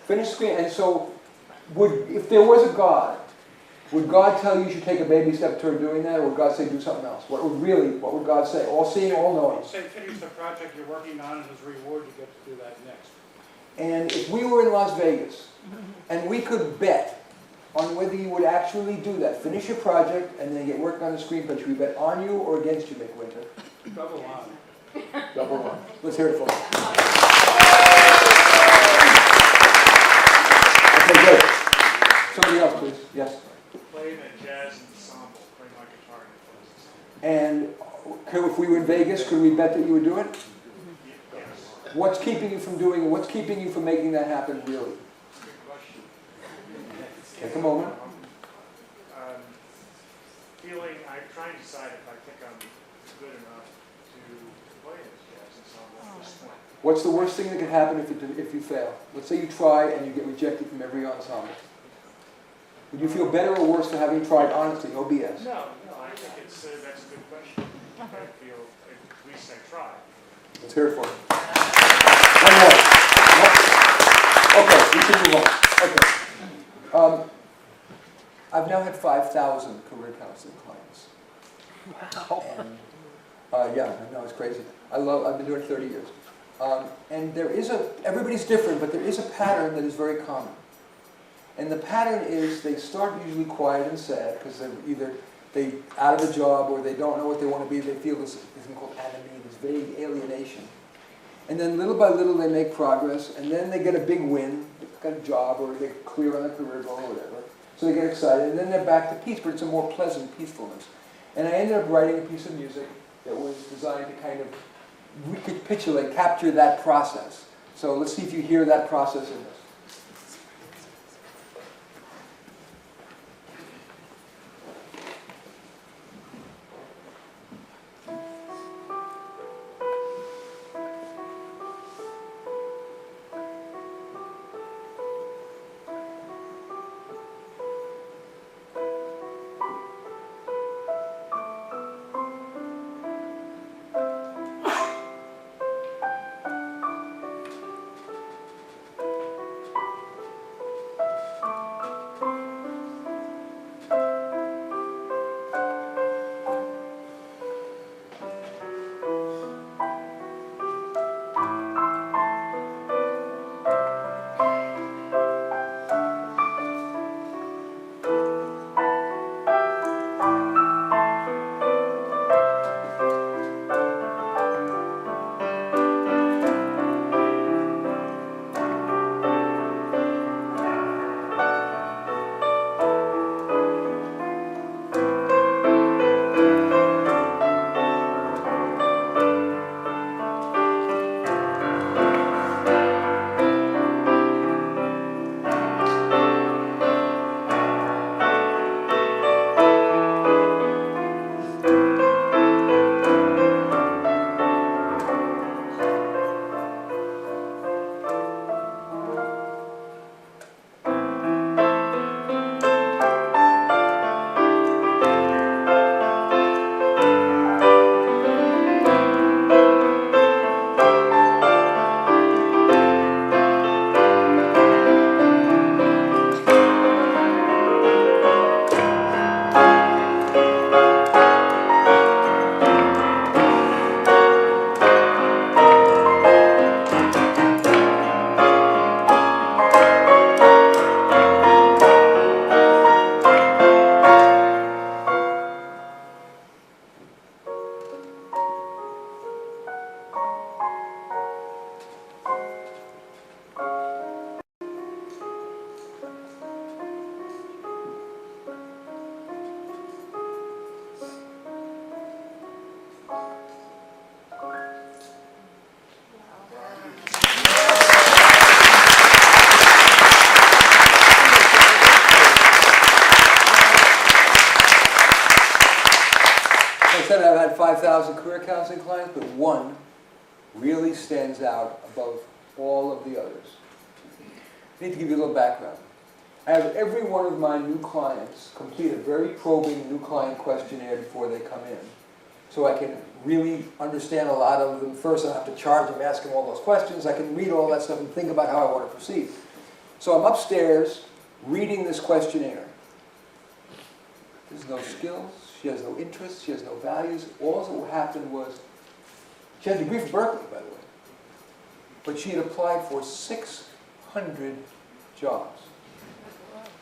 Finish screen, and so, if there was a God, would God tell you should take a baby step toward doing that, or would God say do something else? What would God say? All seeing, all knowing. Say finish the project you're working on, and as a reward you get to do that next. And if we were in Las Vegas, and we could bet on whether you would actually do that, finish your project, and then get working on the screenplay, should we bet on you or against you, McWinter? Double on. Double on. Let's hear it for them. Okay, good. Somebody else, please. Yes. Play in a jazz ensemble. Play my guitar in And if we were in Vegas, could we bet that you would do it? Yes. What's keeping you from doing it? What's keeping you from making that happen, really? Good question. Take a moment. I'm trying to decide if I think I'm good enough to play in this jazz ensemble at this point. What's the worst thing that could happen if you fail? Let's say you try and you get rejected from every ensemble. Would you feel better or worse for having tried honestly, no BS? No, I think that's a good question. I feel, at least I tried. Let's hear it for you. One more. Okay, we can move on. Okay. I've now had 5,000 career counseling clients. Wow. And, yeah, I know, it's crazy. I've been doing it 30 years. And everybody's different, but there is a pattern that is very common. And the pattern is they start usually quiet and sad because they're either out of a job or they don't know what they want to be. They feel this thing called anomie, this vague alienation. And then little by little they make progress, and then they get a big win, they've got a job or they're clear on their career goal or whatever. So they get excited, and then they're back to peace, but it's a more pleasant peacefulness. And I ended up writing a piece of music that was designed to kind of recapitulate, capture that process. So let's see if you hear that process in this. said I've had 5,000 career counseling clients, but one really stands out above all of the others. I need to give you a little background. I have every one of my new clients complete a very probing new client questionnaire before they come in, so I can really understand a lot of them. First, I have to charge them, ask them all those questions. I can read all that stuff and think about how I want to proceed. So I'm upstairs reading this questionnaire. There's no skills, she has no interests, she has no values. All that happened was, she had a degree from Berkeley, by the way, but she had applied for 600 jobs.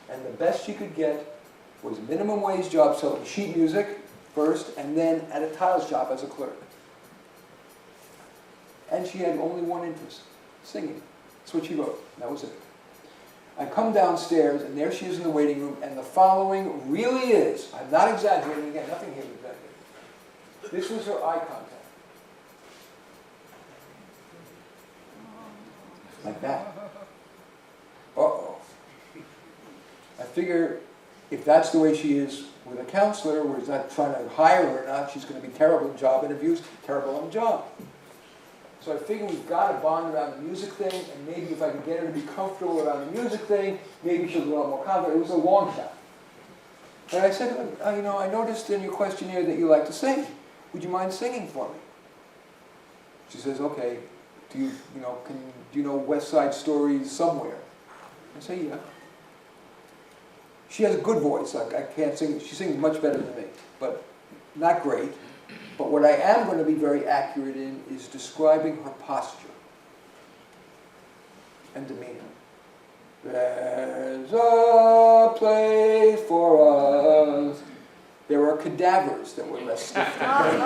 And the best she could get was a minimum wage job selling sheet music first, and then at a tile shop as a clerk. And she had only one interest, singing. That's what she wrote, that was it. I come downstairs, and there she is in the waiting room, and the following really is, I'm not exaggerating, again, nothing here to exaggerate. This was her eye contact. Like that. Uh-oh. I figure if that's the way she is with a counselor, where he's not trying to hire her or not, she's going to be terrible in job interviews, terrible on the job. So I figure we've got to bond around the music thing, and maybe if I can get her to be comfortable around the music thing, maybe she'll be a lot more confident. It was a long shot. And I said, you know, I noticed in your questionnaire that you like to sing. Would you mind singing for me? She says, okay. Do you know West Side Stories somewhere? I say, yeah. She has a good voice. I can't sing. She sings much better than me, but not great. But what I am going to be very accurate in is describing her posture and demeanor. There's a place for us. There are cadavers that were less stiff than her.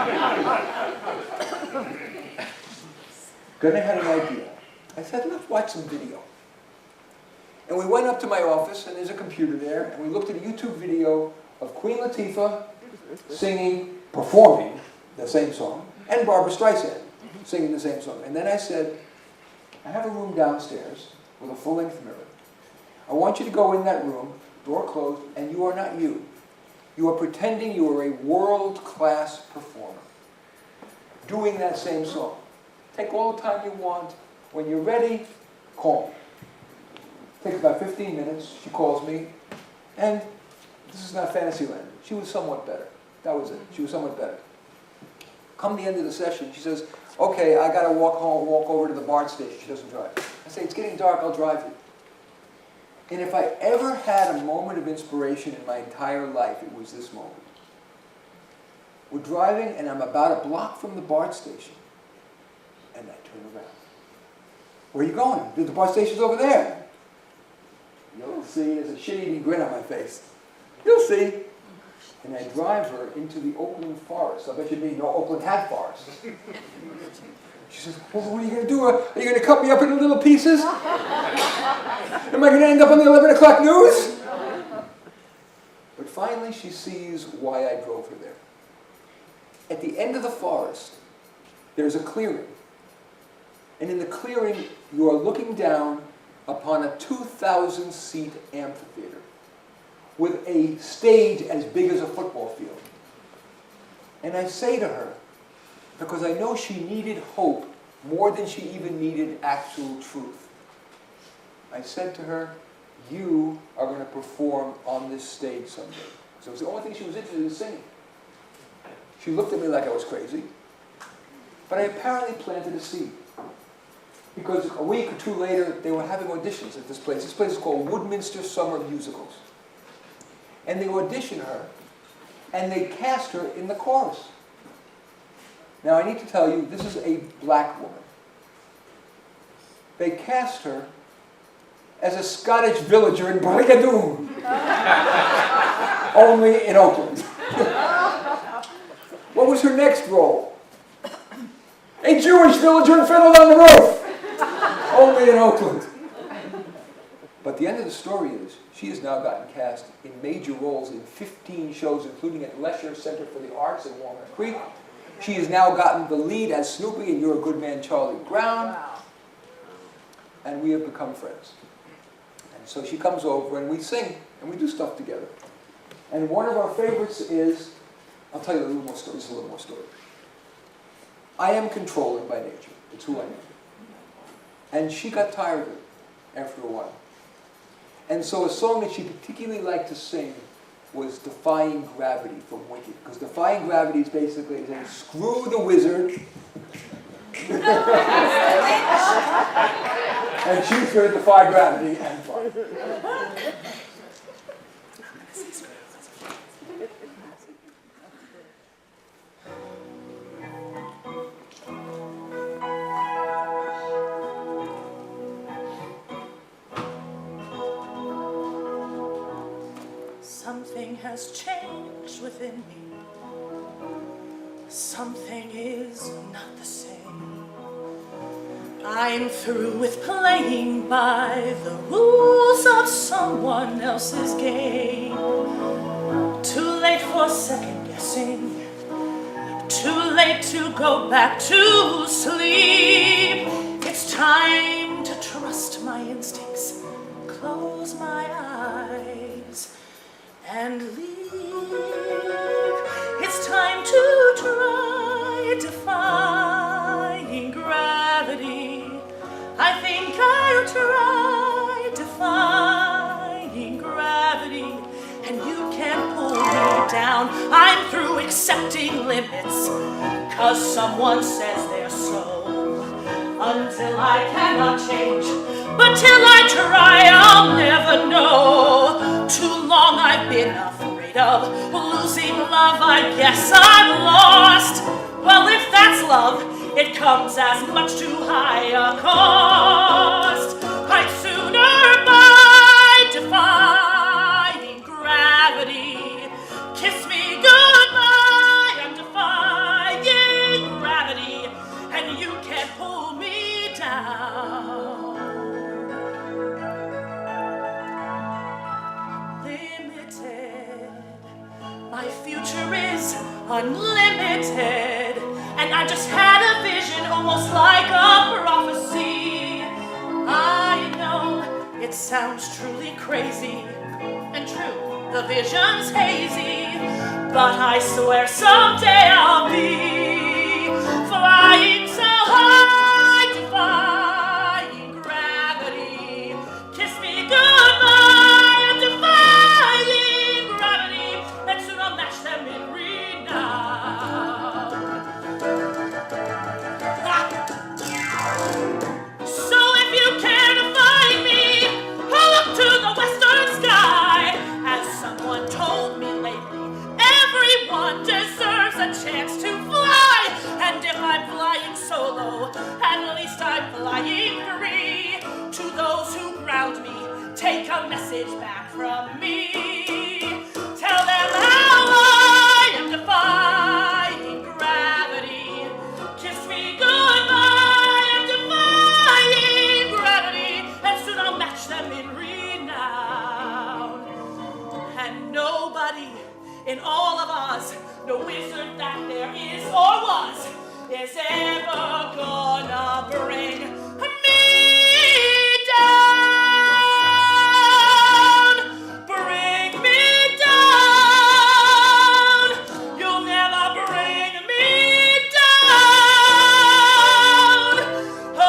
Then I had an idea. I said, let's watch some video. And we went up to my office, and there's a computer there, and we looked at a YouTube video of Queen Latifah singing, performing the same song, and Barbara Streisand singing the same song. And then I said, I have a room downstairs with a full-length mirror. I want you to go in that room, door closed, and you are not you. You are pretending you are a world-class performer, doing that same song. Take all the time you want. When you're ready, call me. Takes about 15 minutes. She calls me, and this is not Fantasyland. She was somewhat better. That was it. She was somewhat better. Come the end of the session, she says, okay, I got to walk over to the BART station. She doesn't drive. I say, it's getting dark, I'll drive you. And if I ever had a moment of inspiration in my entire life, it was this moment. We're driving, and I'm about a block from the BART station. And I turn around. Where are you going? The BART station's over there. You'll see, there's a shit-eating grin on my face. You'll see. And I drive her into the Oakland forest. I bet you mean no Oakland hat forest. She says, well, what are you going to do? Are you going to cut me up into little pieces? Am I going to end up on the 11 o'clock news? But finally she sees why I drove her there. At the end of the forest, there's a clearing. And in the clearing, you are looking down upon a 2,000-seat amphitheater with a stage as big as a football field. And I say to her, because I know she needed hope more than she even needed actual truth, I said to her, you are going to perform on this stage someday. So it was the only thing she was interested in singing. She looked at me like I was crazy, but I apparently planted a seed. Because a week or two later, they were having auditions at this place. This place is called Woodminster Summer Musicals. And they auditioned her, and they cast her in the chorus. Now I need to tell you, this is a black woman. They cast her as a Scottish villager in Brigadoon. Only in Oakland. What was her next role? A Jewish villager in Fiddler on the Roof. Only in Oakland. But the end of the story is, she has now gotten cast in major roles in 15 shows, including at Lesher Center for the Arts in Walnut Creek. She has now gotten the lead as Snoopy in You're a Good Man, Charlie Brown. Wow. And we have become friends. And so she comes over and we sing and we do stuff together. And one of our favorites is I'll tell you a little more story, just a little more story. I am controlling by nature. It's who I am. And she got tired of it after a while. And so a song that she particularly liked to sing was Defying Gravity from Wicked. Because Defying Gravity is basically saying, screw the wizard. And she's going to defy gravity and fly. Something has changed within me. Something is not the same. I'm through with playing by the rules of someone else's game. Too late for second guessing. Too late to go back to sleep. It's time to trust my instincts. Close my eyes and leave. It's time to try defying gravity. I think I'll try defying gravity, and you can't pull me down. I'm through accepting limits, 'cause someone says they're so. Until I cannot change, but till I try, I'll never know. Too long I've been afraid of losing love, I guess I'm lost. Well, if that's love, it comes as much too high a cost. I'd sooner buy defying gravity. Kiss me goodbye, I'm defying gravity, and you can't pull me down. Limited, my future is unlimited, and I just had a vision, almost like a prophecy. I know it sounds truly crazy, and true, the vision's hazy, but I swear someday I'll be flying so high, defying gravity. Kiss me goodbye, I'm defying gravity, and soon I'll match them in renown. So if you care to find me, look to the western sky. As someone told me lately, everyone deserves a chance to fly. And if I'm flying solo, at least I'm flying free. To those who ground me, take a message back from me. Tell them how I am defying gravity. Kiss me goodbye, I'm defying gravity, and soon I'll match them in renown. And nobody in all of Oz, no wizard that there is or was, is ever gonna bring me down. Bring me down. You'll never bring me down. Oh.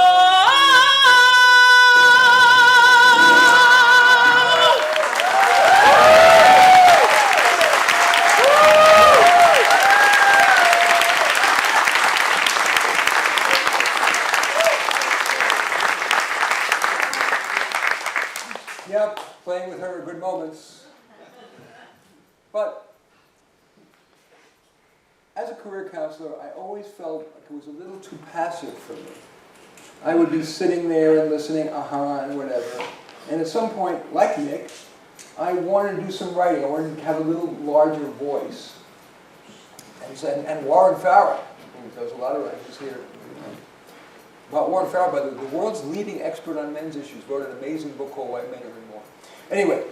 Yep, playing with her are good moments. But as a career counselor, I always felt like it was a little too passive for me. I would be sitting there and listening, and whatever. And at some point, like Nick, I wanted to do some writing. I wanted to have a little larger voice. And Warren Farrell, who does a lot of writings here. About Warren Farrell, by the world's leading expert on men's issues, wrote an amazing book called White Men Are Immoral. Anyway,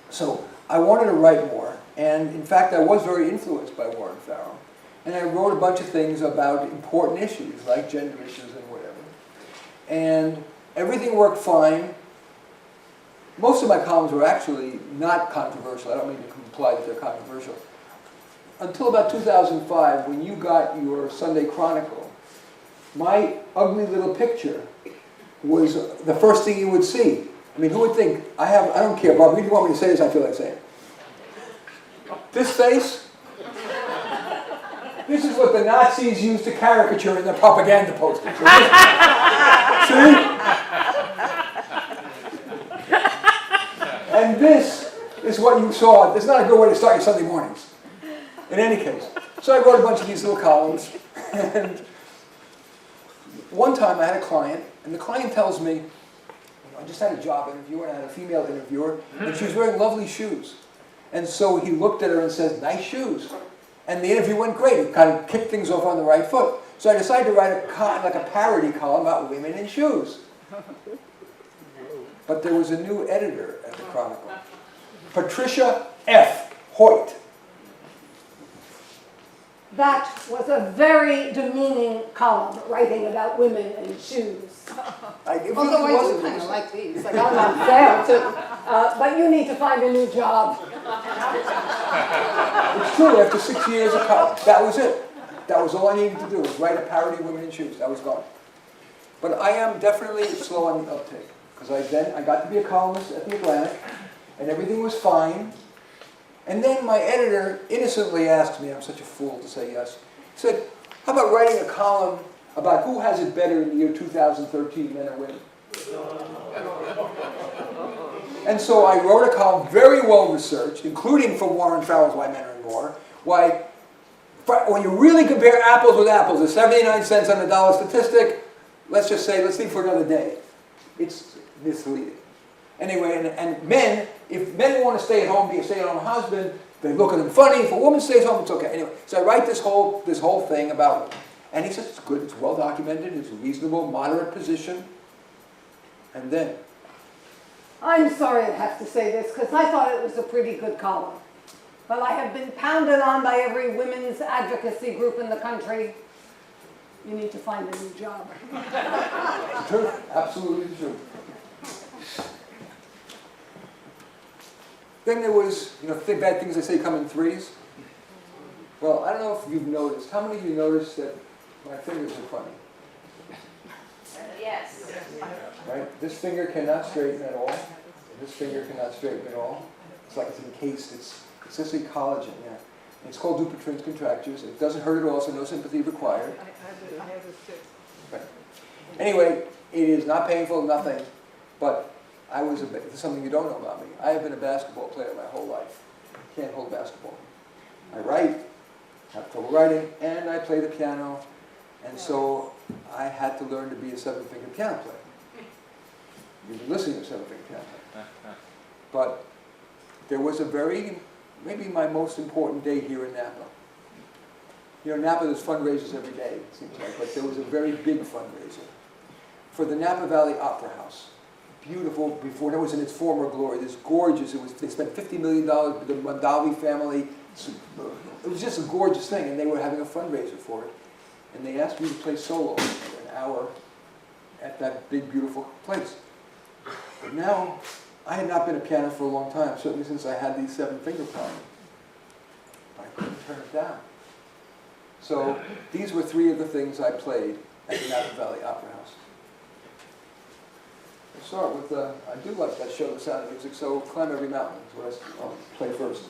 so I wanted to write more, and in fact I was very influenced by Warren Farrell. And I wrote a bunch of things about important issues, like gender issues and whatever. And everything worked fine. Most of my columns were actually not controversial. I don't mean to imply that they're controversial. until about 2005, when you got your Sunday Chronicle, my ugly little picture was the first thing you would see. I mean, who would think, I don't care, Bob, if you want me to say this, I feel like saying it. This face, this is what the Nazis used to caricature in their propaganda posters. See? And this is what you saw. It's not a good way to start your Sunday mornings. In any case. So I wrote a bunch of these little columns. And one time I had a client, and the client tells me, I just had a job interview, and I had a female interviewer, and she was wearing lovely shoes. And so he looked at her and said, nice shoes. And the interview went great. It kind of kicked things off on the right foot. So I decided to write a parody column about women in shoes. But there was a new editor at the Chronicle, Patricia F. Hoyt. That was a very demeaning column, writing about women and shoes. Although I do kind of like these. Like, I'm on sale too. But you need to find a new job. It's true, after 6 years of college, that was it. That was all I needed to do, was write a parody of women in shoes. That was gone. But I am definitely slow on the uptake. Because I got to be a columnist at the Atlantic, and everything was fine. And then my editor innocently asked me, I'm such a fool to say yes, he said, how about writing a column about who has it better in the year 2013, men or women? And so I wrote a column very well researched, including from Warren Farrell's Why Men Earn More, why when you really compare apples with apples, the 79 cents on the dollar statistic, let's just say, let's leave for another day. It's misleading. Anyway, and men, if men want to stay at home, be a stay-at-home husband, they look at them funny. If a woman stays home, it's okay. Anyway, so I write this whole thing about women. And he says, it's good, it's well documented, it's a reasonable, moderate position. And then, I'm sorry I have to say this, because I thought it was a pretty good column. But I have been pounded on by every women's advocacy group in the country. You need to find a new job. the truth, absolutely the truth. Then there was, bad things they say come in threes. Well, I don't know if you've noticed. How many of you noticed that my fingers are funny? Yes. Right? This finger cannot straighten at all. This finger cannot straighten at all. It's like it's encased. It's essentially collagen, yeah. And it's called Dupuytren's contractures. It doesn't hurt at all, so no sympathy required. I have this too. Right. Anyway, it is not painful, nothing, but this is something you don't know about me. I have been a basketball player my whole life. Can't hold basketball. I write, have trouble writing, and I play the piano, and so I had to learn to be a seven-finger piano player. You've been listening to a seven-finger piano player. But there was maybe my most important day here in Napa. Napa, there's fundraisers every day, it seems like, but there was a very big fundraiser for the Napa Valley Opera House. Beautiful, before that was in its former glory. This gorgeous, they spent $50 million with the Mondavi family. It was just a gorgeous thing, and they were having a fundraiser for it. And they asked me to play solo for an hour at that big, beautiful place. But now, I had not been a pianist for a long time, certainly since I had these seven-finger problems. I couldn't turn it down. So these were three of the things I played at the Napa Valley Opera House. I'll start with, I do like that show, The Sound of Music, so Climb Every Mountain is what I'll play first.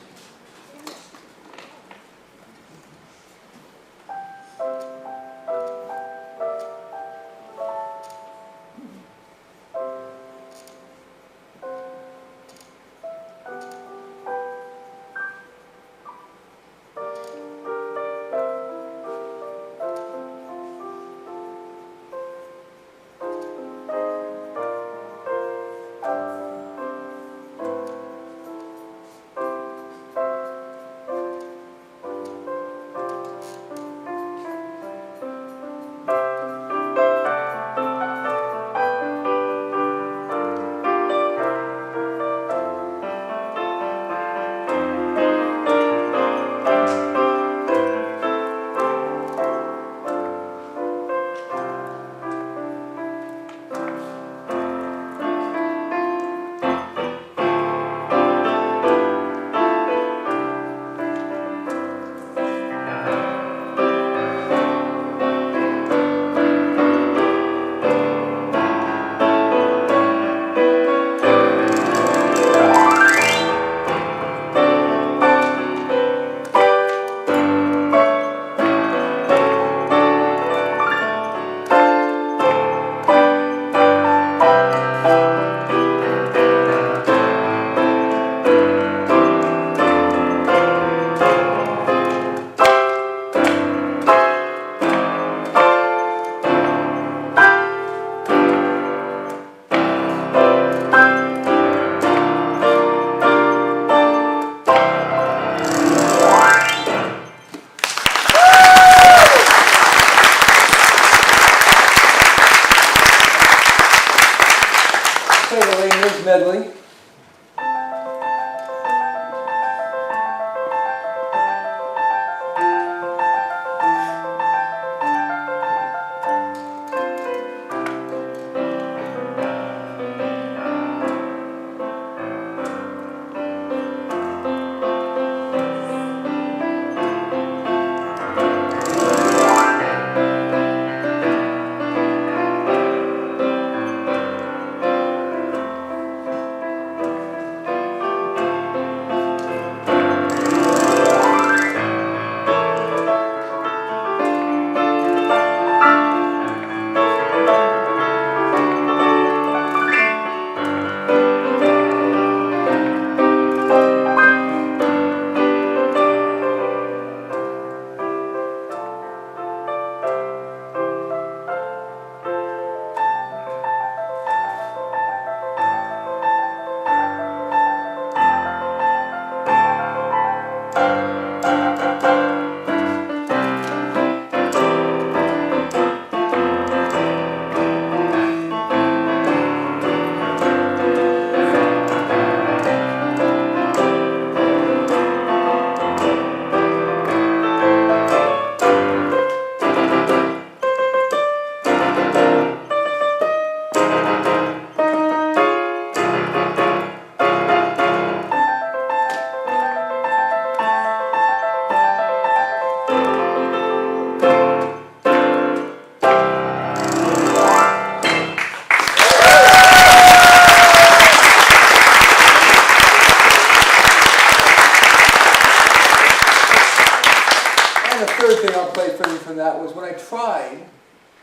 the third thing I'll play for you from that was when I tried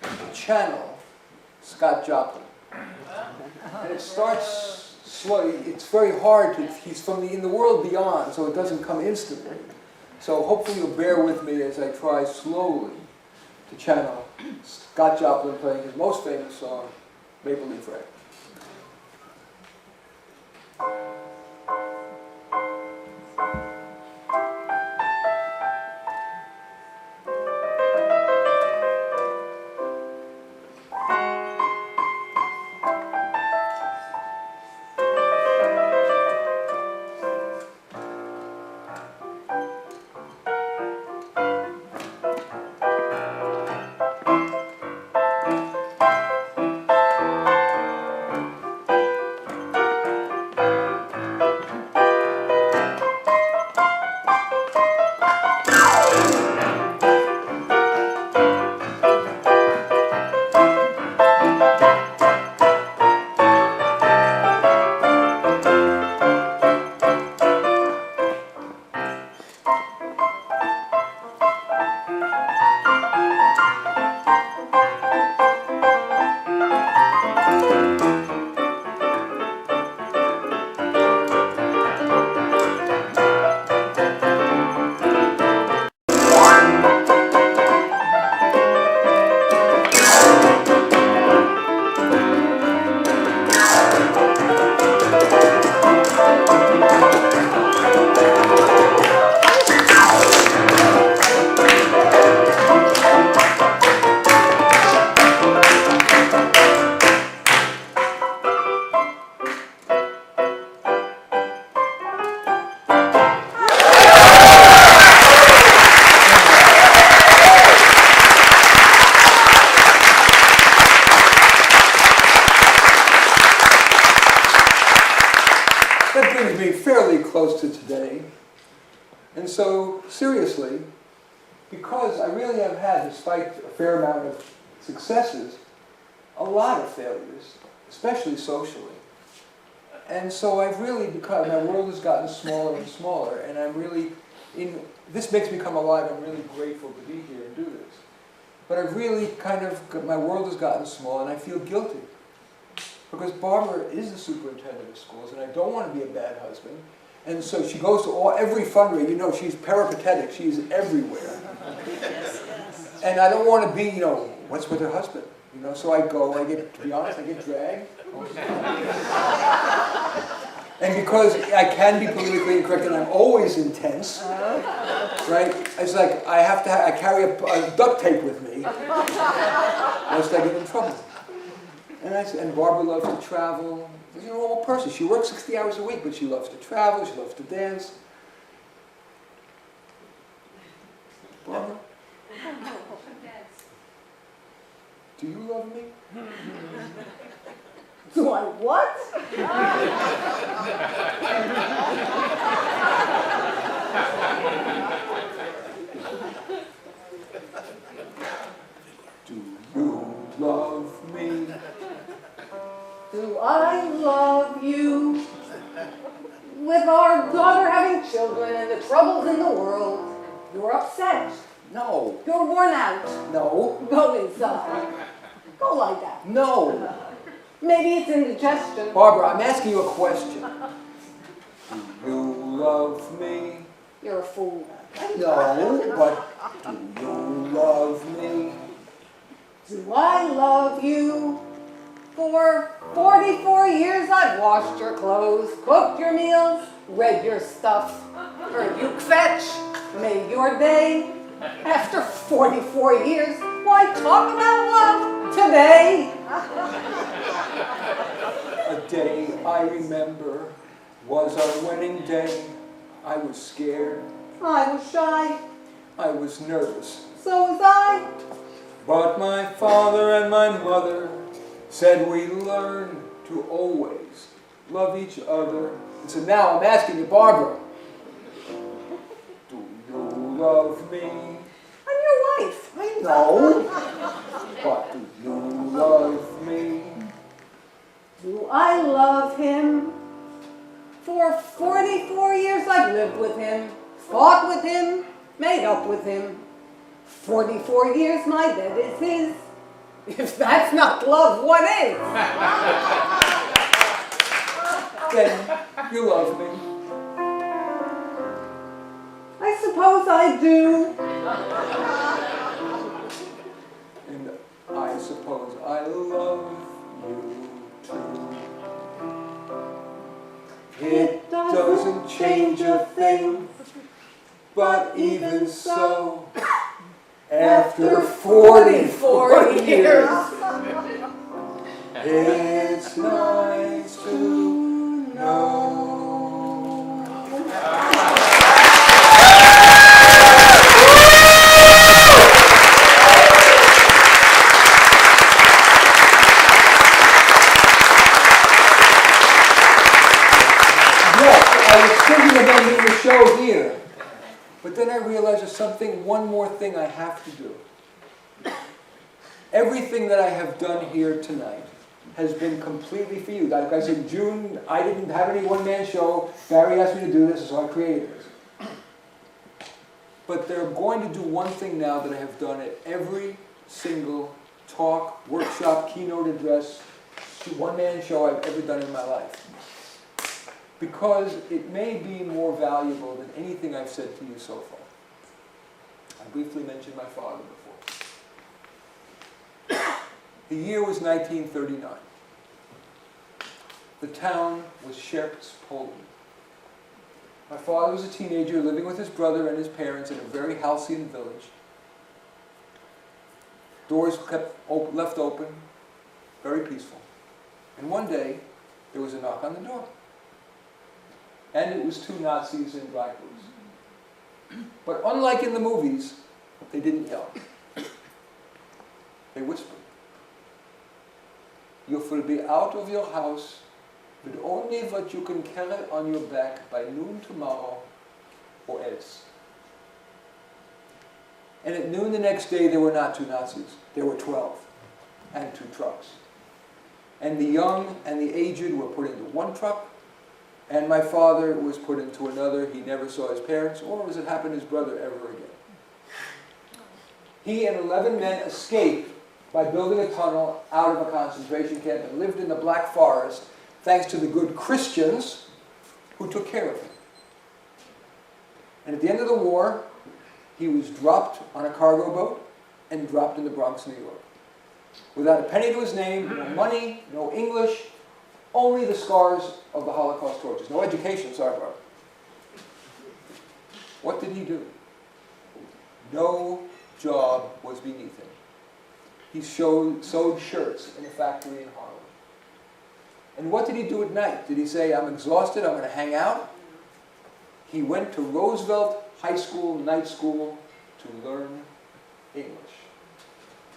to channel Scott Joplin. And it starts slow. It's very hard to, he's from in the world beyond, so it doesn't come instantly. So hopefully you'll bear with me as I try slowly to channel Scott Joplin playing his most famous song, Maple Leaf Rag. Close to today. And so, seriously, because I really have had, despite a fair amount of successes, a lot of failures, especially socially. And so I've really become, my world has gotten smaller and smaller, and I'm really, this makes me come alive. I'm really grateful to be here and do this. But I've really kind of, my world has gotten small, and I feel guilty. Because Barbara is the superintendent of schools, and I don't want to be a bad husband. And so she goes to every fundraiser. You know, she's peripatetic. She's everywhere. Yes, yes. And I don't want to be, what's with her husband? So I go, to be honest, I get dragged. And because I can be politically incorrect and I'm always intense, right? It's like I carry a duct tape with me, lest I get in trouble. And Barbara loves to travel. She's a normal person. She works 60 hours a week, but she loves to travel. She loves to dance. Barbara? Do you love me? Do I what? Do you love me? Do I love you? With our daughter having children and the troubles in the world, you're upset. No. You're worn out. No. Go inside. Go lie down. No. Maybe it's indigestion. Barbara, I'm asking you a question. Do you love me? You're a fool. No, but do you love me? Do I love you? For 44 years I've washed your clothes, cooked your meals, read your stuff, heard you fetch, made your day. After 44 years, why talk about love today? A day I remember was our wedding day. I was scared. I was shy. I was nervous. So was I. But my father and my mother said we learn to always love each other. And so now I'm asking you, Barbara, do you love me? I'm your wife. I know, but do you love me? Do I love him? For 44 years I've lived with him, fought with him, made up with him, 44 years, my bed is his. If that's not love, what is? Then you love me. I suppose I do. And I suppose I love you too. It doesn't change a thing, but even so, after 44 years, it's nice to know. I was thinking about doing the show here, but then I realized there's one more thing I have to do. Everything that I have done here tonight has been completely for you. Like I said, in June, I didn't have any one-man show. Barry asked me to do this, so I created this. But they're going to do one thing now that I have done at every single talk, workshop, keynote address, one-man show I've ever done in my life. Because it may be more valuable than anything I've said to you so far. I briefly mentioned my father before. The year was 1939. The town was Scherpz, Poland. My father was a teenager living with his brother and his parents in a very halcyon village. Doors kept left open, very peaceful. And one day, there was a knock on the door. And it was two Nazis in dry clothes. But unlike in the movies, they didn't yell. They whispered. You will be out of your house with only what you can carry on your back by noon tomorrow, or else. And at noon the next day, there were not two Nazis. There were 12, and two trucks. And the young and the aged were put into one truck, and my father was put into another. He never saw his parents, or as it happened, his brother ever again. He and 11 men escaped by building a tunnel out of a concentration camp and lived in the Black Forest thanks to the good Christians who took care of him. And at the end of the war, he was dropped on a cargo boat and dropped in the Bronx, New York. Without a penny to his name, no money, no English, only the scars of the Holocaust tortures. No education, sorry, Barbara. What did he do? No job was beneath him. He sewed shirts in a factory in Harlem. And what did he do at night? Did he say, I'm exhausted, I'm going to hang out? He went to Roosevelt High School, night school, to learn English.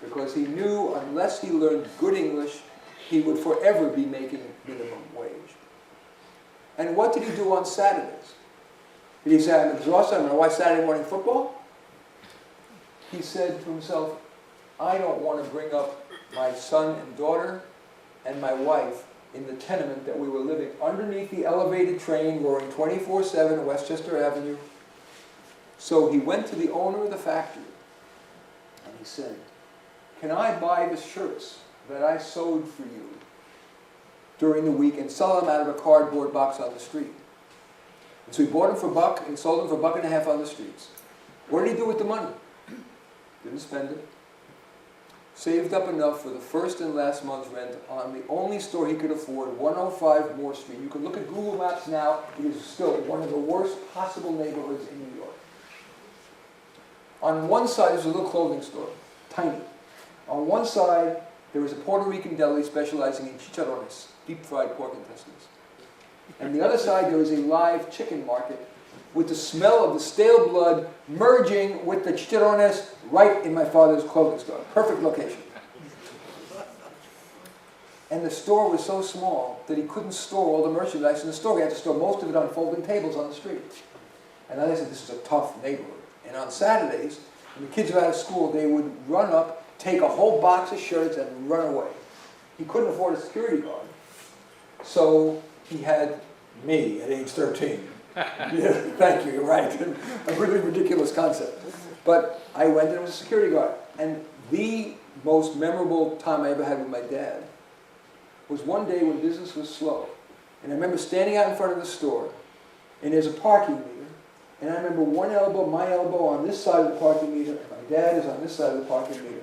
Because he knew unless he learned good English, he would forever be making minimum wage. And what did he do on Saturdays? Did he say, I'm exhausted, I'm going to watch Saturday morning football? He said to himself, I don't want to bring up my son and daughter and my wife in the tenement that we were living underneath the elevated train roaring 24/7 Westchester Avenue. So he went to the owner of the factory and he said, can I buy the shirts that I sewed for you during the week and sell them out of a cardboard box on the street? And so he bought them for $1 and sold them for $1.50 on the streets. What did he do with the money? Didn't spend it. Saved up enough for the first and last month's rent on the only store he could afford, 105 Moore Street. You can look at Google Maps now. It is still one of the worst possible neighborhoods in New York. On one side, there's a little clothing store, tiny. On one side, there was a Puerto Rican deli specializing in chicharrones, deep-fried pork intestines. And the other side, there was a live chicken market with the smell of the stale blood merging with the chicharrones right in my father's clothing store. Perfect location. And the store was so small that he couldn't store all the merchandise in the store. He had to store most of it on folding tables on the street. And I said, this is a tough neighborhood. And on Saturdays, when the kids were out of school, they would run up, take a whole box of shirts, and run away. He couldn't afford a security guard. So he had me at age 13. Yeah, thank you, you're right. A really ridiculous concept. But I went and was a security guard. And the most memorable time I ever had with my dad was one day when business was slow. And I remember standing out in front of the store, and there's a parking meter. And I remember one elbow, my elbow on this side of the parking meter, and my dad is on this side of the parking meter.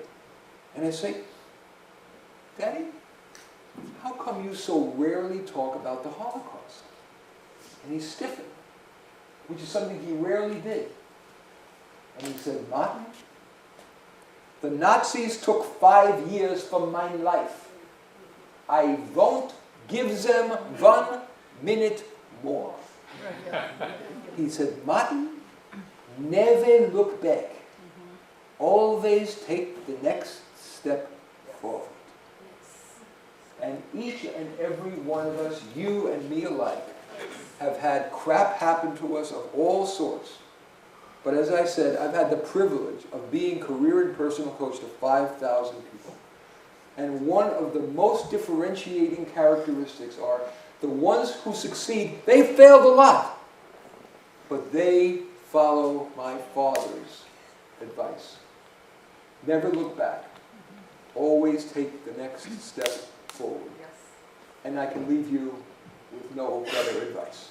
And I say, Daddy, how come you so rarely talk about the Holocaust? And he stiffened, which is something he rarely did. And he said, Martin, the Nazis took 5 years from my life. I won't give them 1 minute more. He said, Martin, never look back. Always take the next step forward. And each and every one of us, you and me alike, have had crap happen to us of all sorts. But as I said, I've had the privilege of being career and personal coach to 5,000 people. And one of the most differentiating characteristics are the ones who succeed, they failed a lot, but they follow my father's advice. Never look back. Always take the next step forward. And I can leave you with no better advice.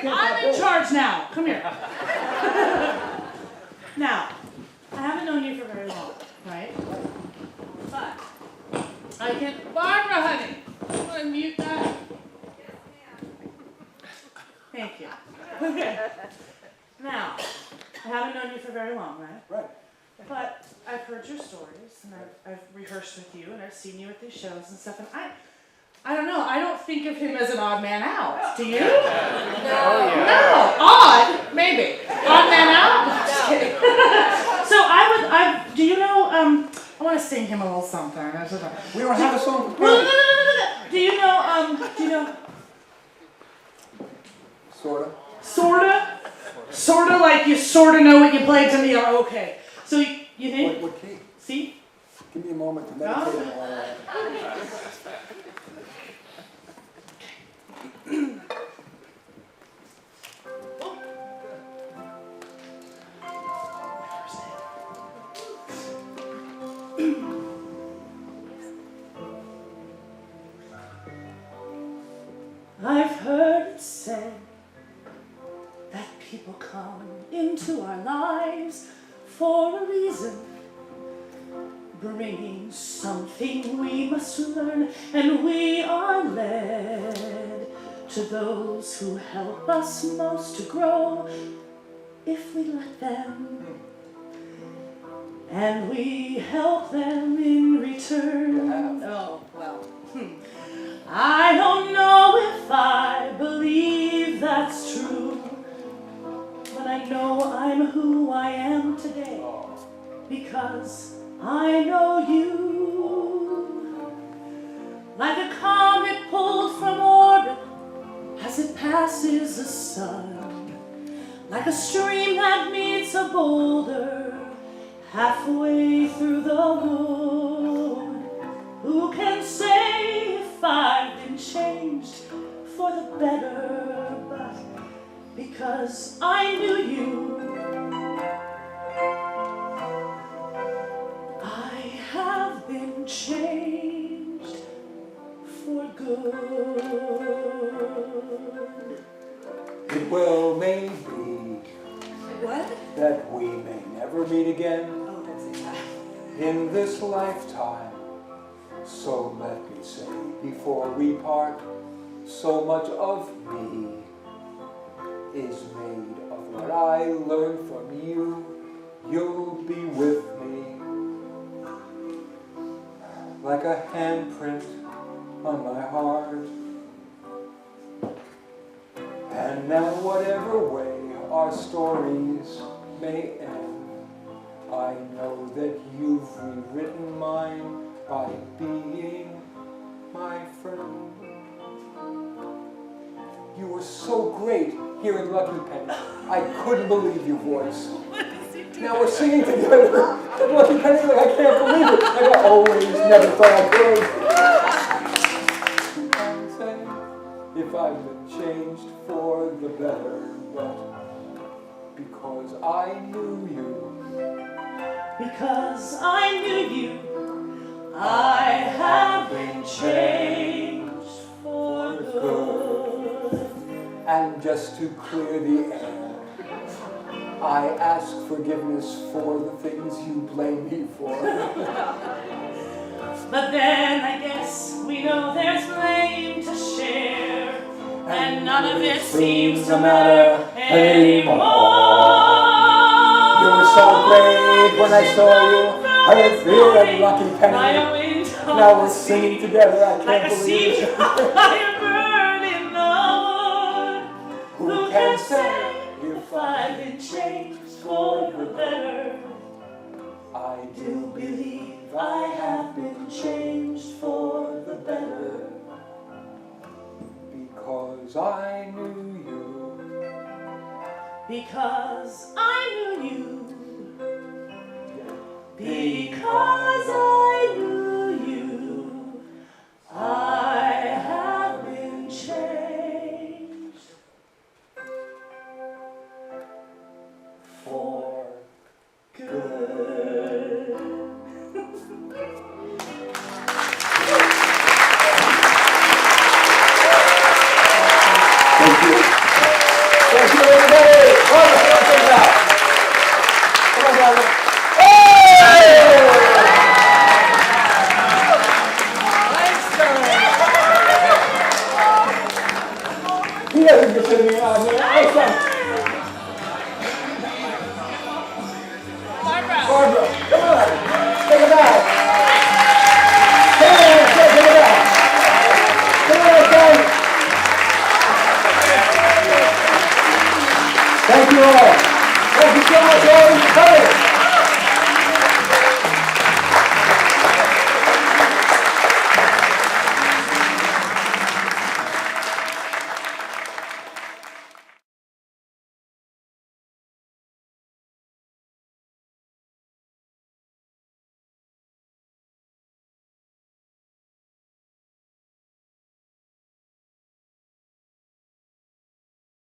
I'm in charge now. Come here. Now, I haven't known you for very long, right? But I can. Barbara, honey, I'm gonna mute that. Thank you. Okay. Now, I haven't known you for very long, right? Right. But I've heard your stories, and I've rehearsed with you, and I've seen you at these shows and stuff, and I don't know, I don't think of him as an odd man out. Do you? No. No. Odd? Maybe. Odd man out? No, just kidding. So do you know, I want to sing him a little something. We don't have a song No. prepared. Do you know? Sorta. Sorta like you sorta know what you played to me. Oh, okay. So you think? What key? See? Give me a moment to meditate on all that. I've heard it said that people come into our lives for a reason, bringing something we must learn, and we are led to those who help us most to grow, if we let them, and we help them in return. Oh, well. I don't know if I believe that's true, but I know I'm who I am today because I know you. Like a comet pulled from orbit as it passes the sun, like a stream that meets a boulder halfway through the wood. Who can say if I've been changed for the better, but because I knew you, I have been changed for good. It well may be What? that we may never meet again Oh, that's exactly. in this lifetime. So let me say before we part, so much of me is made of what I learned from you, you'll be with me. Like a handprint on my heart. And now whatever way our stories may end, I know that you've rewritten mine by being my friend. You were so great here in Lucky Penny. I couldn't believe your voice. Now we're singing together at Lucky Penny, like I can't believe it. Like I always never thought I could. I'm saying, if I've been changed for the better, but because I knew you. Because I knew you, I have been changed for good. And just to clear the air, I ask forgiveness for the things you blame me for. But then I guess we know there's blame to share, and none of it seems to matter anymore. You were so great when I saw you. I was here at Lucky Penny. Now we're singing together. I can't believe it. Who can say if I've been changed for the better? I do believe I have been changed for the better. Because I knew you. Because I knew you. Because I